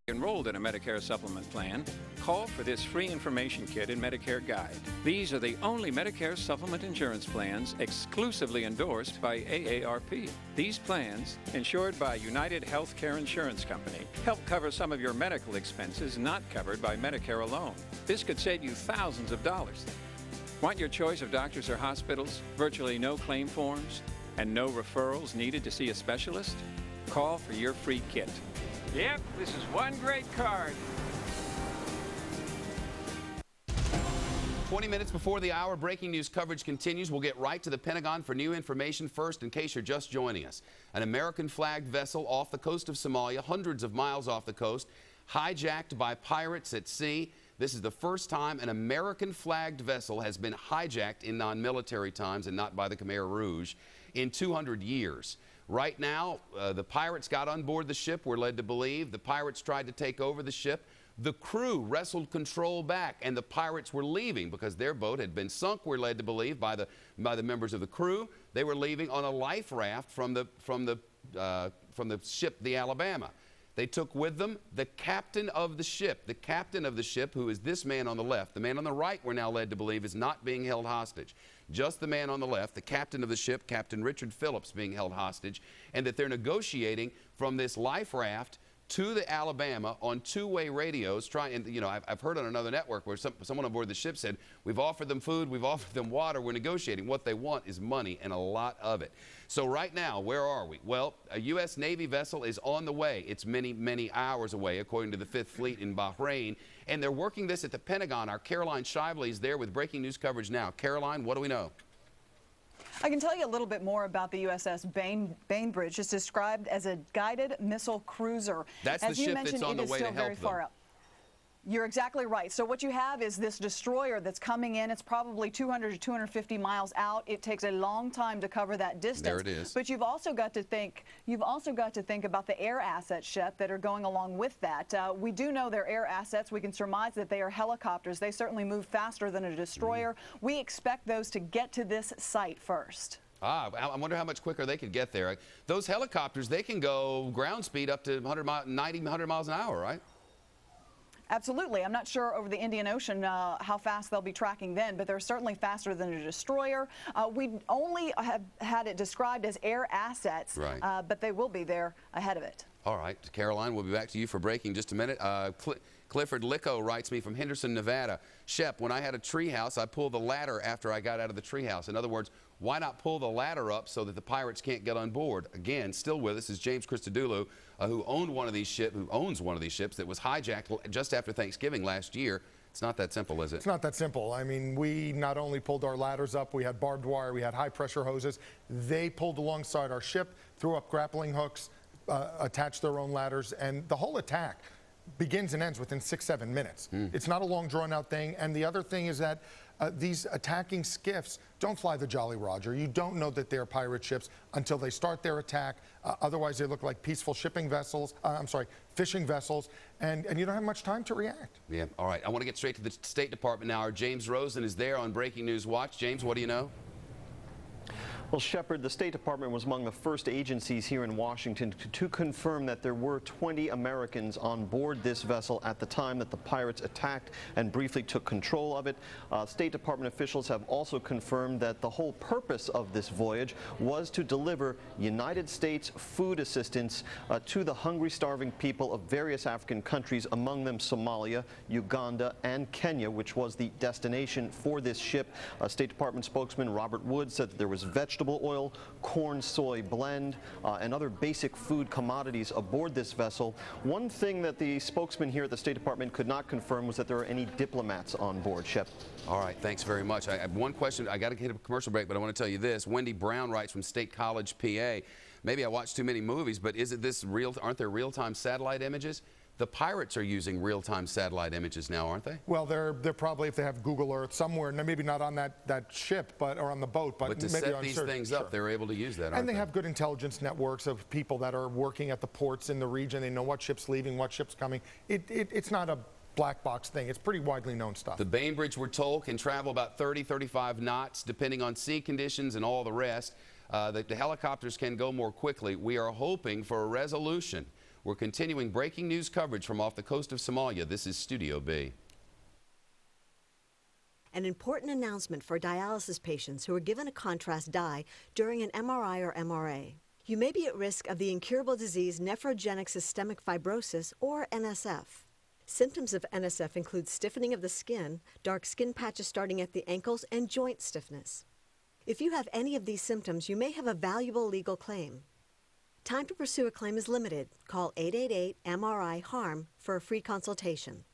enrolled in a Medicare supplement plan, call for this free information kit and Medicare guide. These are the only Medicare supplement insurance plans exclusively endorsed by AARP. These plans, insured by United Healthcare Insurance Company, help cover some of your medical expenses not covered by Medicare alone. This could save you thousands of dollars. Want your choice of doctors or hospitals, virtually no claim forms, and no referrals needed to see a specialist? Call for your free kit. Yep, this is one great card. 20 minutes before the hour, breaking news coverage continues. We'll get right to the Pentagon for new information first, in case you're just joining us. An American-flagged vessel off the coast of Somalia, hundreds of miles off the coast, hijacked by pirates at sea. This is the first time an American-flagged vessel has been hijacked in non-military times, and not by the Khmer Rouge, in 200 years. Right now, the pirates got on board the ship, we're led to believe. The pirates tried to take over the ship. The crew wrestled control back, and the pirates were leaving because their boat had been sunk, we're led to believe, by the members of the crew. They were leaving on a life raft from the ship, the Alabama. They took with them the captain of the ship. The captain of the ship, who is this man on the left. The man on the right, we're now led to believe, is not being held hostage. Just the man on the left, the captain of the ship, Captain Richard Phillips, being held hostage, and that they're negotiating from this life raft to the Alabama on two-way radios. I've heard on another network where someone on board the ship said, we've offered them food, we've offered them water, we're negotiating. What they want is money, and a lot of it. So right now, where are we? Well, a U.S. Navy vessel is on the way. It's many, many hours away, according to the 5th Fleet in Bahrain, and they're working this at the Pentagon. Our Caroline Shively is there with breaking news coverage now. Caroline, what do we know? I can tell you a little bit more about the USS Bainbridge. It's described as a guided missile cruiser. That's the ship that's on the way to help them. You're exactly right. So what you have is this destroyer that's coming in. It's probably 200 to 250 miles out. It takes a long time to cover that distance. There it is. But you've also got to think about the air assets, Shep, that are going along with that. We do know they're air assets. We can surmise that they are helicopters. They certainly move faster than a destroyer. We expect those to get to this site first. I wonder how much quicker they could get there. Those helicopters, they can go ground speed up to 100 miles an hour, right? Absolutely. I'm not sure over the Indian Ocean how fast they'll be tracking then, but they're certainly faster than a destroyer. We only have had it described as air assets, right. But they will be there ahead of it. All right, Caroline, we'll be back to you for breaking in just a minute. Clifford Licko writes me from Henderson, Nevada. Shep, when I had a treehouse, I pulled the ladder after I got out of the treehouse. In other words, why not pull the ladder up so that the pirates can't get on board? Again, still with us is James Christodoulou, who owns one of these ships that was hijacked just after Thanksgiving last year. It's not that simple, is it? It's not that simple. I mean, we not only pulled our ladders up, we had barbed wire, we had high-pressure hoses. They pulled alongside our ship, threw up grappling hooks, attached their own ladders, and the whole attack begins and ends within 6-7 minutes. It's not a long drawn-out thing. And the other thing is that these attacking skiffs don't fly the Jolly Roger. You don't know that they're pirate ships until they start their attack. Otherwise, they look like peaceful fishing vessels, and you don't have much time to react. Yeah, all right. I want to get straight to the State Department now. Our James Rosen is there on Breaking News Watch. James, what do you know? Well, Shepard, the State Department was among the first agencies here in Washington to confirm that there were 20 Americans on board this vessel at the time that the pirates attacked and briefly took control of it. State Department officials have also confirmed that the whole purpose of this voyage was to deliver United States food assistance to the hungry, starving people of various African countries, among them Somalia, Uganda, and Kenya, which was the destination for this ship. State Department spokesman Robert Wood said that there was vegetable oil, corn soy blend, and other basic food commodities aboard this vessel. One thing that the spokesman here at the State Department could not confirm was that there are any diplomats on board, Shep. All right, thanks very much. I have one question. I got to hit a commercial break, but I want to tell you this. Wendy Brown writes from State College, PA. Maybe I watch too many movies, but is it this real? Aren't there real-time satellite images? The pirates are using real-time satellite images now, aren't they? Well, they're probably, if they have Google Earth somewhere, maybe not on that ship, or on the boat, but to maybe set on these certain, things up, they're able to use that, aren't and they have good intelligence networks of people that are working at the ports in the region. They know what ship's leaving, what ship's coming. It's not a black box thing. It's pretty widely known stuff. The Bainbridge, we're told, can travel about 30-35 knots, depending on sea conditions and all the rest. The helicopters can go more quickly. We are hoping for a resolution. We're continuing breaking news coverage from off the coast of Somalia. This is Studio B. An important announcement for dialysis patients who are given a contrast dye during an MRI or MRA. You may be at risk of the incurable disease nephrogenic systemic fibrosis, or NSF. Symptoms of NSF include stiffening of the skin, dark skin patches starting at the ankles, and joint stiffness. If you have any of these symptoms, you may have a valuable legal claim. Time to pursue a claim is limited. Call 888-MRI-HARM for a free consultation.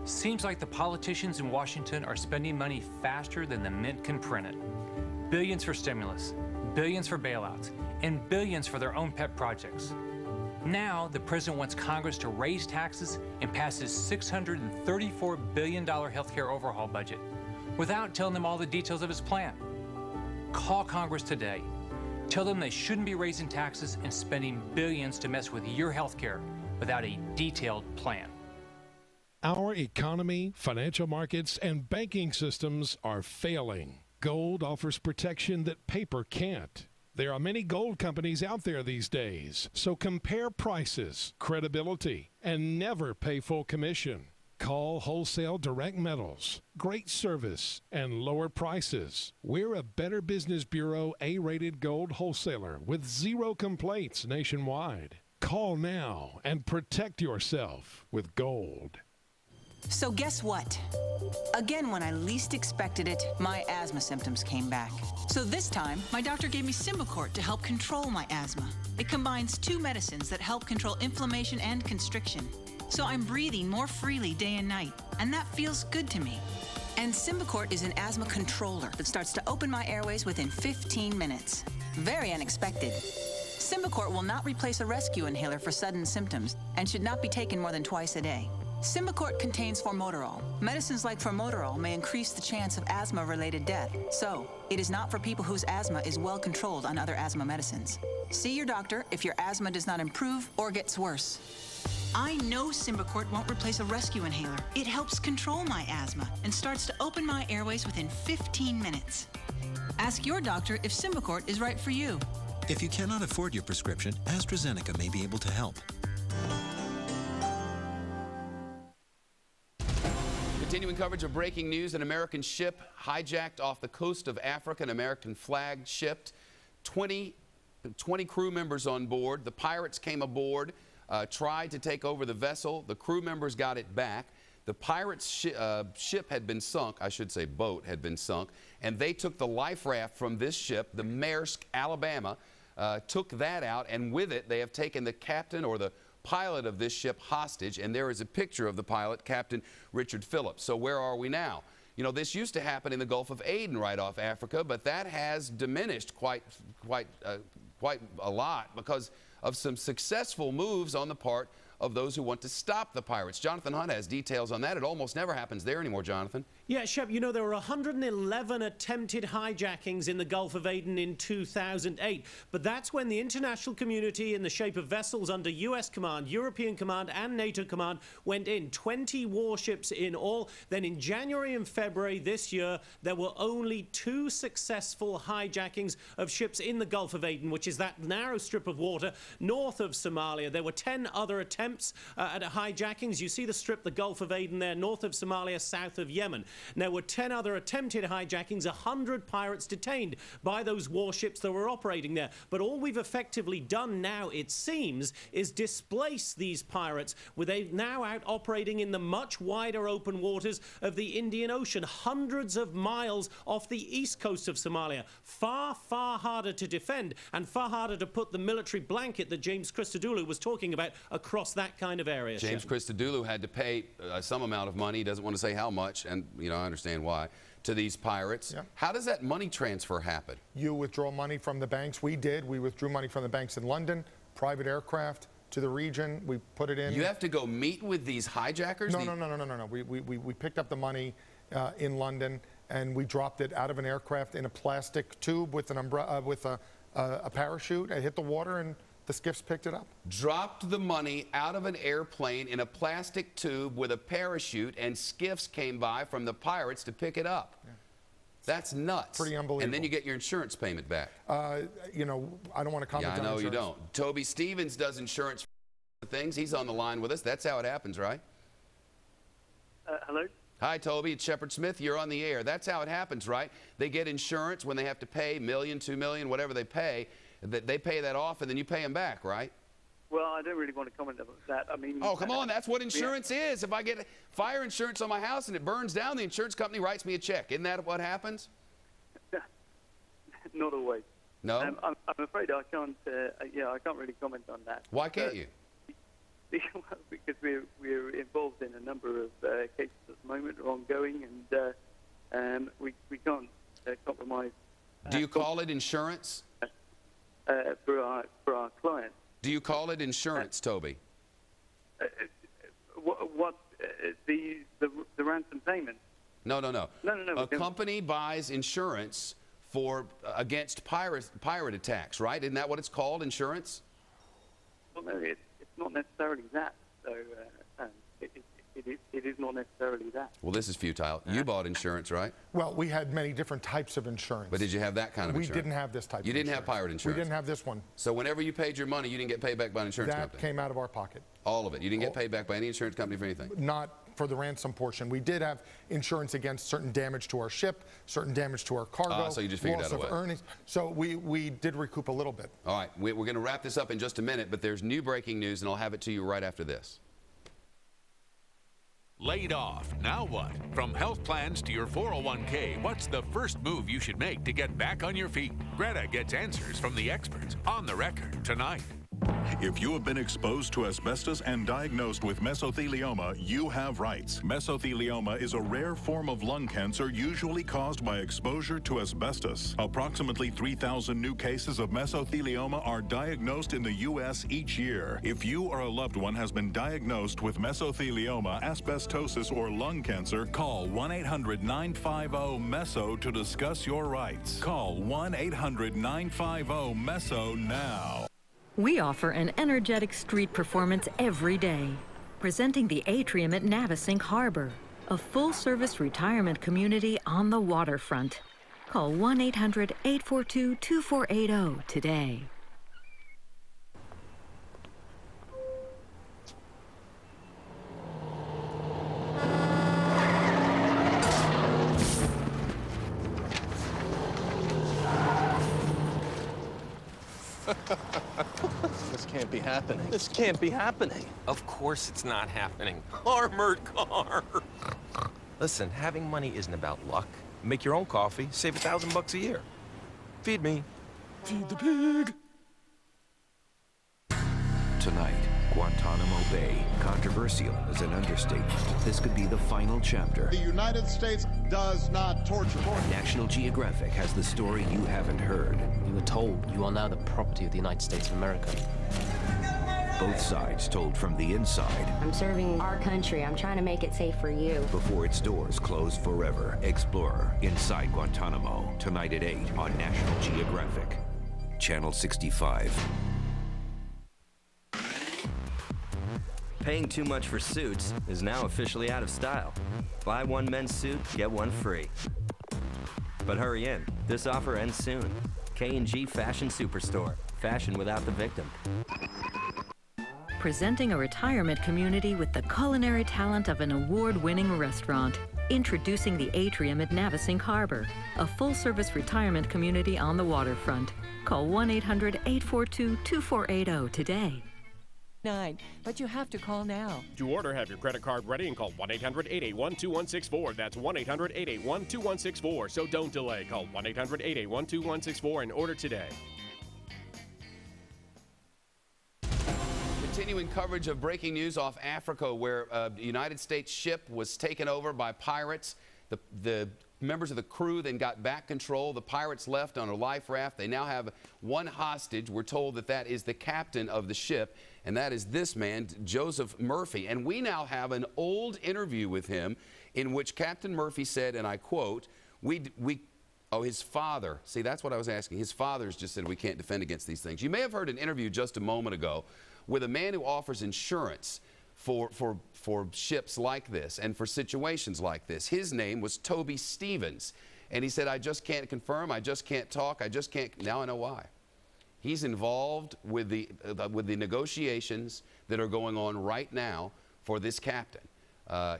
Seems like the politicians in Washington are spending money faster than the mint can print it. Billions for stimulus, billions for bailouts, and billions for their own pet projects. Now, the president wants Congress to raise taxes and pass his $634 billion healthcare overhaul budget without telling them all the details of his plan. Call Congress today. Tell them they shouldn't be raising taxes and spending billions to mess with your health care without a detailed plan. Our economy, financial markets, and banking systems are failing. Gold offers protection that paper can't. There are many gold companies out there these days, so compare prices, credibility, and never pay full commission. Call Wholesale Direct Metals. Great service and lower prices. We're a Better Business Bureau A-rated gold wholesaler with 0 complaints nationwide. Call now and protect yourself with gold. So guess what? Again, when I least expected it, my asthma symptoms came back. So this time, my doctor gave me Symbicort to help control my asthma. It combines 2 medicines that help control inflammation and constriction. So I'm breathing more freely day and night, and that feels good to me. And Symbicort is an asthma controller that starts to open my airways within 15 minutes. Very unexpected. Symbicort will not replace a rescue inhaler for sudden symptoms and should not be taken more than twice a day. Symbicort contains formoterol. Medicines like formoterol may increase the chance of asthma-related death, so it is not for people whose asthma is well controlled on other asthma medicines. See your doctor if your asthma does not improve or gets worse. I know Symbicort won't replace a rescue inhaler. It helps control my asthma and starts to open my airways within 15 minutes. Ask your doctor if Symbicort is right for you. If you cannot afford your prescription, AstraZeneca may be able to help. Continuing coverage of breaking news, an American ship hijacked off the coast of Africa, an American flag ship, 20 crew members on board. The pirates came aboard, tried to take over the vessel. The crew members got it back. The pirates' ship had been sunk, I should say boat had been sunk, and they took the life raft from this ship, the Maersk, Alabama, took that out, and with it they have taken the captain or the pilot of this ship hostage, and there is a picture of the pilot, Captain Richard Phillips. So where are we now? You know, this used to happen in the Gulf of Aden right off Africa, but that has diminished quite a lot because of some successful moves on the part of those who want to stop the pirates. Jonathan Hunt has details on that. It almost never happens there anymore, Jonathan. Yeah, Shep, you know, there were 111 attempted hijackings in the Gulf of Aden in 2008. But that's when the international community, in the shape of vessels under US command, European command, and NATO command, went in. 20 warships in all. Then in January and February this year, there were only 2 successful hijackings of ships in the Gulf of Aden, which is that narrow strip of water north of Somalia. There were 10 other attempts at hijackings. You see the strip, the Gulf of Aden there, north of Somalia, south of Yemen. There were 10 other attempted hijackings, 100 pirates detained by those warships that were operating there. But all we've effectively done now, it seems, is displace these pirates, with they now out operating in the much wider open waters of the Indian Ocean, hundreds of miles off the east coast of Somalia. Far, far harder to defend and far harder to put the military blanket that James Christodoulou was talking about across that kind of area. James Christodoulou had to pay some amount of money, he doesn't want to say how much, and you know, I understand why, to these pirates. Yeah. How does that money transfer happen? You withdraw money from the banks. We did. We withdrew money from the banks in London, private aircraft to the region. We put it in. You have to go meet with these hijackers? No. We picked up the money in London, and we dropped it out of an aircraft in a plastic tube with an umbrella, with a parachute. It hit the water, and the skiffs picked it up. Dropped the money out of an airplane in a plastic tube with a parachute, and skiffs came by from the pirates to pick it up. Yeah. That's nuts. Pretty unbelievable. And then you get your insurance payment back. You know, I don't want to comment on insurance. Yeah, I know you don't. Toby Stevens does insurance for things. He's on the line with us. That's how it happens, right? Hello? Hi, Toby. It's Shepard Smith. You're on the air. That's how it happens, right? They get insurance when they have to pay $1 million, $2 million, whatever they pay. They pay that off, and then you pay them back, right? Well, I don't really want to comment on that. I mean... Oh, come on. That's what insurance is. If I get fire insurance on my house and it burns down, the insurance company writes me a check. Isn't that what happens? Not always. No? I'm afraid I can't, I can't really comment on that. Why can't you? Because we're involved in a number of cases at the moment, are ongoing, and we can't compromise. Do you call it insurance? For our clients. Do you call it insurance, Toby? The ransom payment? No. No. A company buys insurance against pirate attacks, right? Isn't that what it's called, insurance? Well, no, it's not necessarily that. So it is not necessarily that. Well, this is futile. You bought insurance, right? Well, we had many different types of insurance. But did you have that kind of insurance? We didn't have this type of insurance. You didn't have pirate insurance? We didn't have this one. So whenever you paid your money, you didn't get paid back by an insurance company? That came out of our pocket. All of it? You didn't get paid back by any insurance company for anything? Not for the ransom portion. We did have insurance against certain damage to our ship, certain damage to our cargo, so you just figured loss out a of way. earnings. So we did recoup a little bit. All right. We're going to wrap this up in just a minute, but there's new breaking news, and I'll have it to you right after this. Laid off. Now what? From health plans to your 401k, what's the first move you should make to get back on your feet? Greta gets answers from the experts on The Record tonight. If you have been exposed to asbestos and diagnosed with mesothelioma, you have rights. Mesothelioma is a rare form of lung cancer usually caused by exposure to asbestos. Approximately 3,000 new cases of mesothelioma are diagnosed in the U.S. each year. If you or a loved one has been diagnosed with mesothelioma, asbestosis, or lung cancer, call 1-800-950-MESO to discuss your rights. Call 1-800-950-MESO now. We offer an energetic street performance every day, presenting the Atrium at Navesink Harbor, a full-service retirement community on the waterfront. Call 1-800-842-2480 today. This can't be happening. This can't be happening. Of course it's not happening. Armored car. Listen, having money isn't about luck. Make your own coffee, save $1,000 a year. Feed me. Feed the pig. Tonight, Guantanamo Bay. Controversial is an understatement. This could be the final chapter. The United States does not torture. National Geographic has the story you haven't heard. We were told you are now the property of the United States of America. Both sides told from the inside. I'm serving our country. I'm trying to make it safe for you. Before its doors close forever. Explorer Inside Guantanamo. Tonight at 8 on National Geographic. Channel 65. Paying too much for suits is now officially out of style. Buy one men's suit, get one free. But hurry in. This offer ends soon. K&G Fashion Superstore. Fashion without the victim. Presenting a retirement community with the culinary talent of an award-winning restaurant. Introducing the Atrium at Navesink Harbor, a full-service retirement community on the waterfront. Call 1-800-842-2480 today. But you have to call now. To order, have your credit card ready and call 1-800-881-2164. That's 1-800-881-2164. So don't delay. Call 1-800-881-2164 and order today. Continuing coverage of breaking news off Africa, where a United States ship was taken over by pirates. The members of the crew then got back control. The pirates left on a life raft. They now have one hostage. We're told that that is the captain of the ship, and that is this man, Joseph Murphy. And we now have an old interview with him in which Captain Murphy said, and I quote, oh, his father. See, that's what I was asking. His father's just said we can't defend against these things. You may have heard an interview just a moment ago with a man who offers insurance for ships like this and for situations like this. His name was Toby Stevens, and he said, I just can't confirm, I just can't talk, I just can't. Now I know why. He's involved with the negotiations that are going on right now for this captain.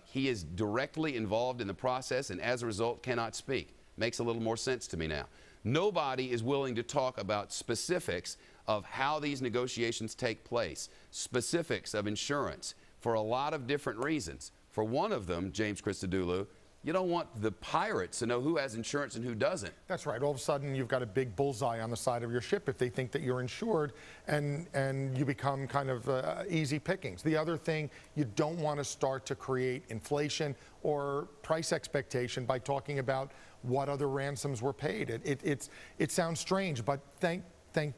He is directly involved in the process and as a result cannot speak. Makes a little more sense to me now. Nobody is willing to talk about specifics of how these negotiations take place, specifics of insurance, for a lot of different reasons. For one of them, James Christodoulou, you don't want the pirates to know who has insurance and who doesn't. That's right. All of a sudden, you've got a big bullseye on the side of your ship if they think that you're insured, and you become kind of easy pickings. The other thing, you don't want to start to create inflation or price expectation by talking about what other ransoms were paid. It sounds strange, but thank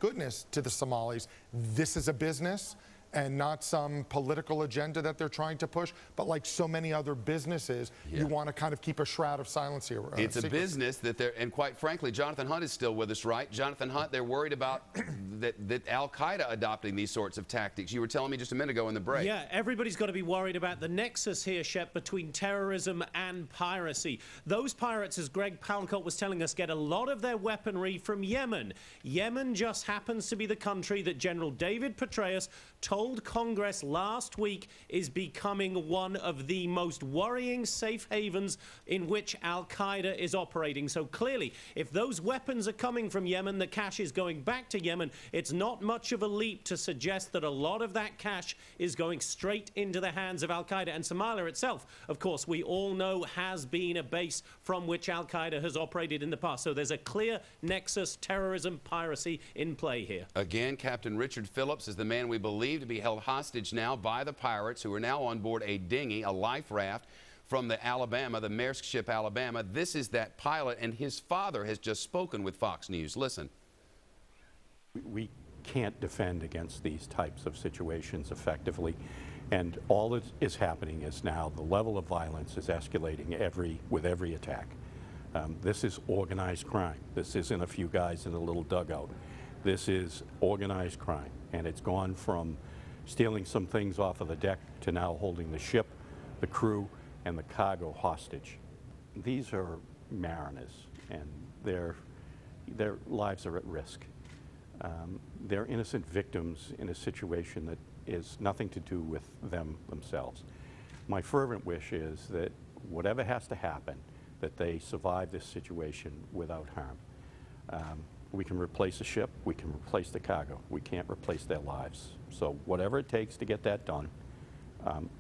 goodness to the Somalis, this is a business and not some political agenda that they're trying to push, but like so many other businesses, you want to kind of keep a shroud of silence here. It's a business that they're, and quite frankly, Jonathan Hunt is still with us, right? Jonathan Hunt, they're worried about that Al-Qaeda adopting these sorts of tactics. You were telling me just a minute ago in the break. Yeah, everybody's got to be worried about the nexus here, Shep, between terrorism and piracy. Those pirates, as Greg Palcott was telling us, get a lot of their weaponry from Yemen. Yemen just happens to be the country that General David Petraeus told Congress last week is becoming one of the most worrying safe havens in which Al-Qaeda is operating. So clearly, if those weapons are coming from Yemen, the cash is going back to Yemen. It's not much of a leap to suggest that a lot of that cash is going straight into the hands of Al-Qaeda. And Somalia itself, of course, we all know has been a base from which Al-Qaeda has operated in the past. So there's a clear nexus, terrorism, piracy in play here. Again, Captain Richard Phillips is the man we believe to be held hostage now by the pirates, who are now on board a dinghy, a life raft, from the Alabama, the Maersk ship Alabama. This is that pilot, and his father has just spoken with Fox News. Listen. We can't defend against these types of situations effectively, and all that is happening is now the level of violence is escalating with every attack. This is organized crime. This isn't a few guys in a little dugout. This is organized crime. And it's gone from stealing some things off of the deck to now holding the ship, the crew, and the cargo hostage. These are mariners, and their lives are at risk. They're innocent victims in a situation that is nothing to do with them themselves. My fervent wish is that whatever has to happen, that they survive this situation without harm. We can replace the ship, we can replace the cargo, we can't replace their lives. So whatever it takes to get that done,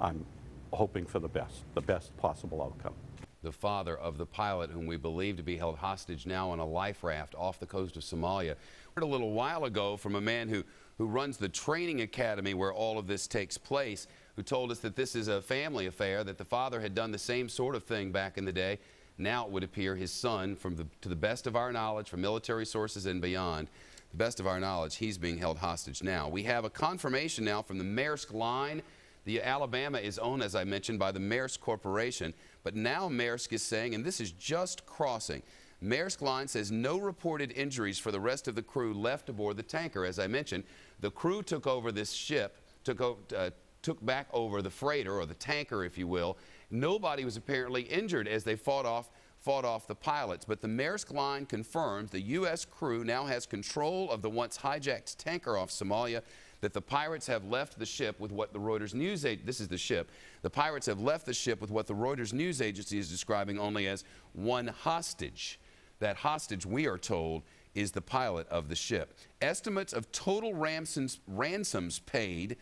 I'm hoping for the best possible outcome. The father of the pilot, whom we believe to be held hostage now on a life raft off the coast of Somalia. We heard a little while ago from a man who runs the training academy where all of this takes place, who told us that this is a family affair, that the father had done the same sort of thing back in the day. Now it would appear his son, to the best of our knowledge, from military sources and beyond, the best of our knowledge, he's being held hostage now. We have a confirmation now from the Maersk line. The Alabama is owned, as I mentioned, by the Maersk Corporation, but now Maersk is saying, and this is just crossing, Maersk Line says no reported injuries for the rest of the crew left aboard the tanker. As I mentioned, the crew took over this ship, took back over the freighter, or the tanker, if you will. Nobody was apparently injured as they fought off the pilots, but the Maersk Line confirms the U.S. crew now has control of the once hijacked tanker off Somalia, that the pirates have left the ship with what the Reuters news agency, this is the ship, the pirates have left the ship with what the Reuters news agency is describing only as one hostage. That hostage, we are told, is the pilot of the ship. Estimates of total ransoms paid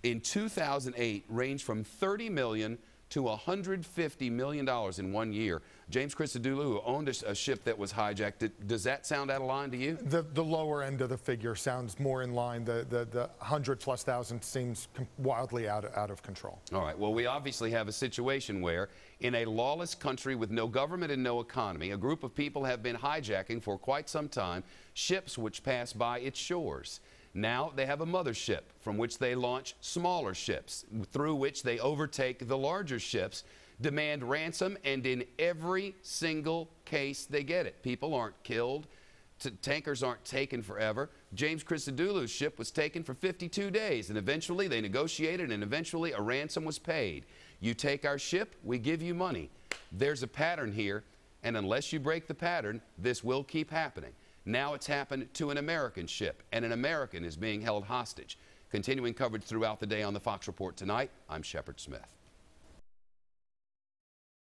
in 2008 range from $30 million to $150 million in 1 year. James Christodoulou, who owned a ship that was hijacked, does that sound out of line to you? The lower end of the figure sounds more in line. The 100+ thousand seems wildly out of control. All right. Well, we obviously have a situation where, in a lawless country with no government and no economy, a group of people have been hijacking for quite some time ships which pass by its shores. Now they have a mothership from which they launch smaller ships, through which they overtake the larger ships, demand ransom, and in every single case they get it. People aren't killed. Tankers aren't taken forever. James Christodoulou's ship was taken for 52 days, and eventually they negotiated, and eventually a ransom was paid. You take our ship, we give you money. There's a pattern here, and unless you break the pattern, this will keep happening. Now it's happened to an American ship, and an American is being held hostage. Continuing coverage throughout the day on the Fox Report tonight, I'm Shepard Smith.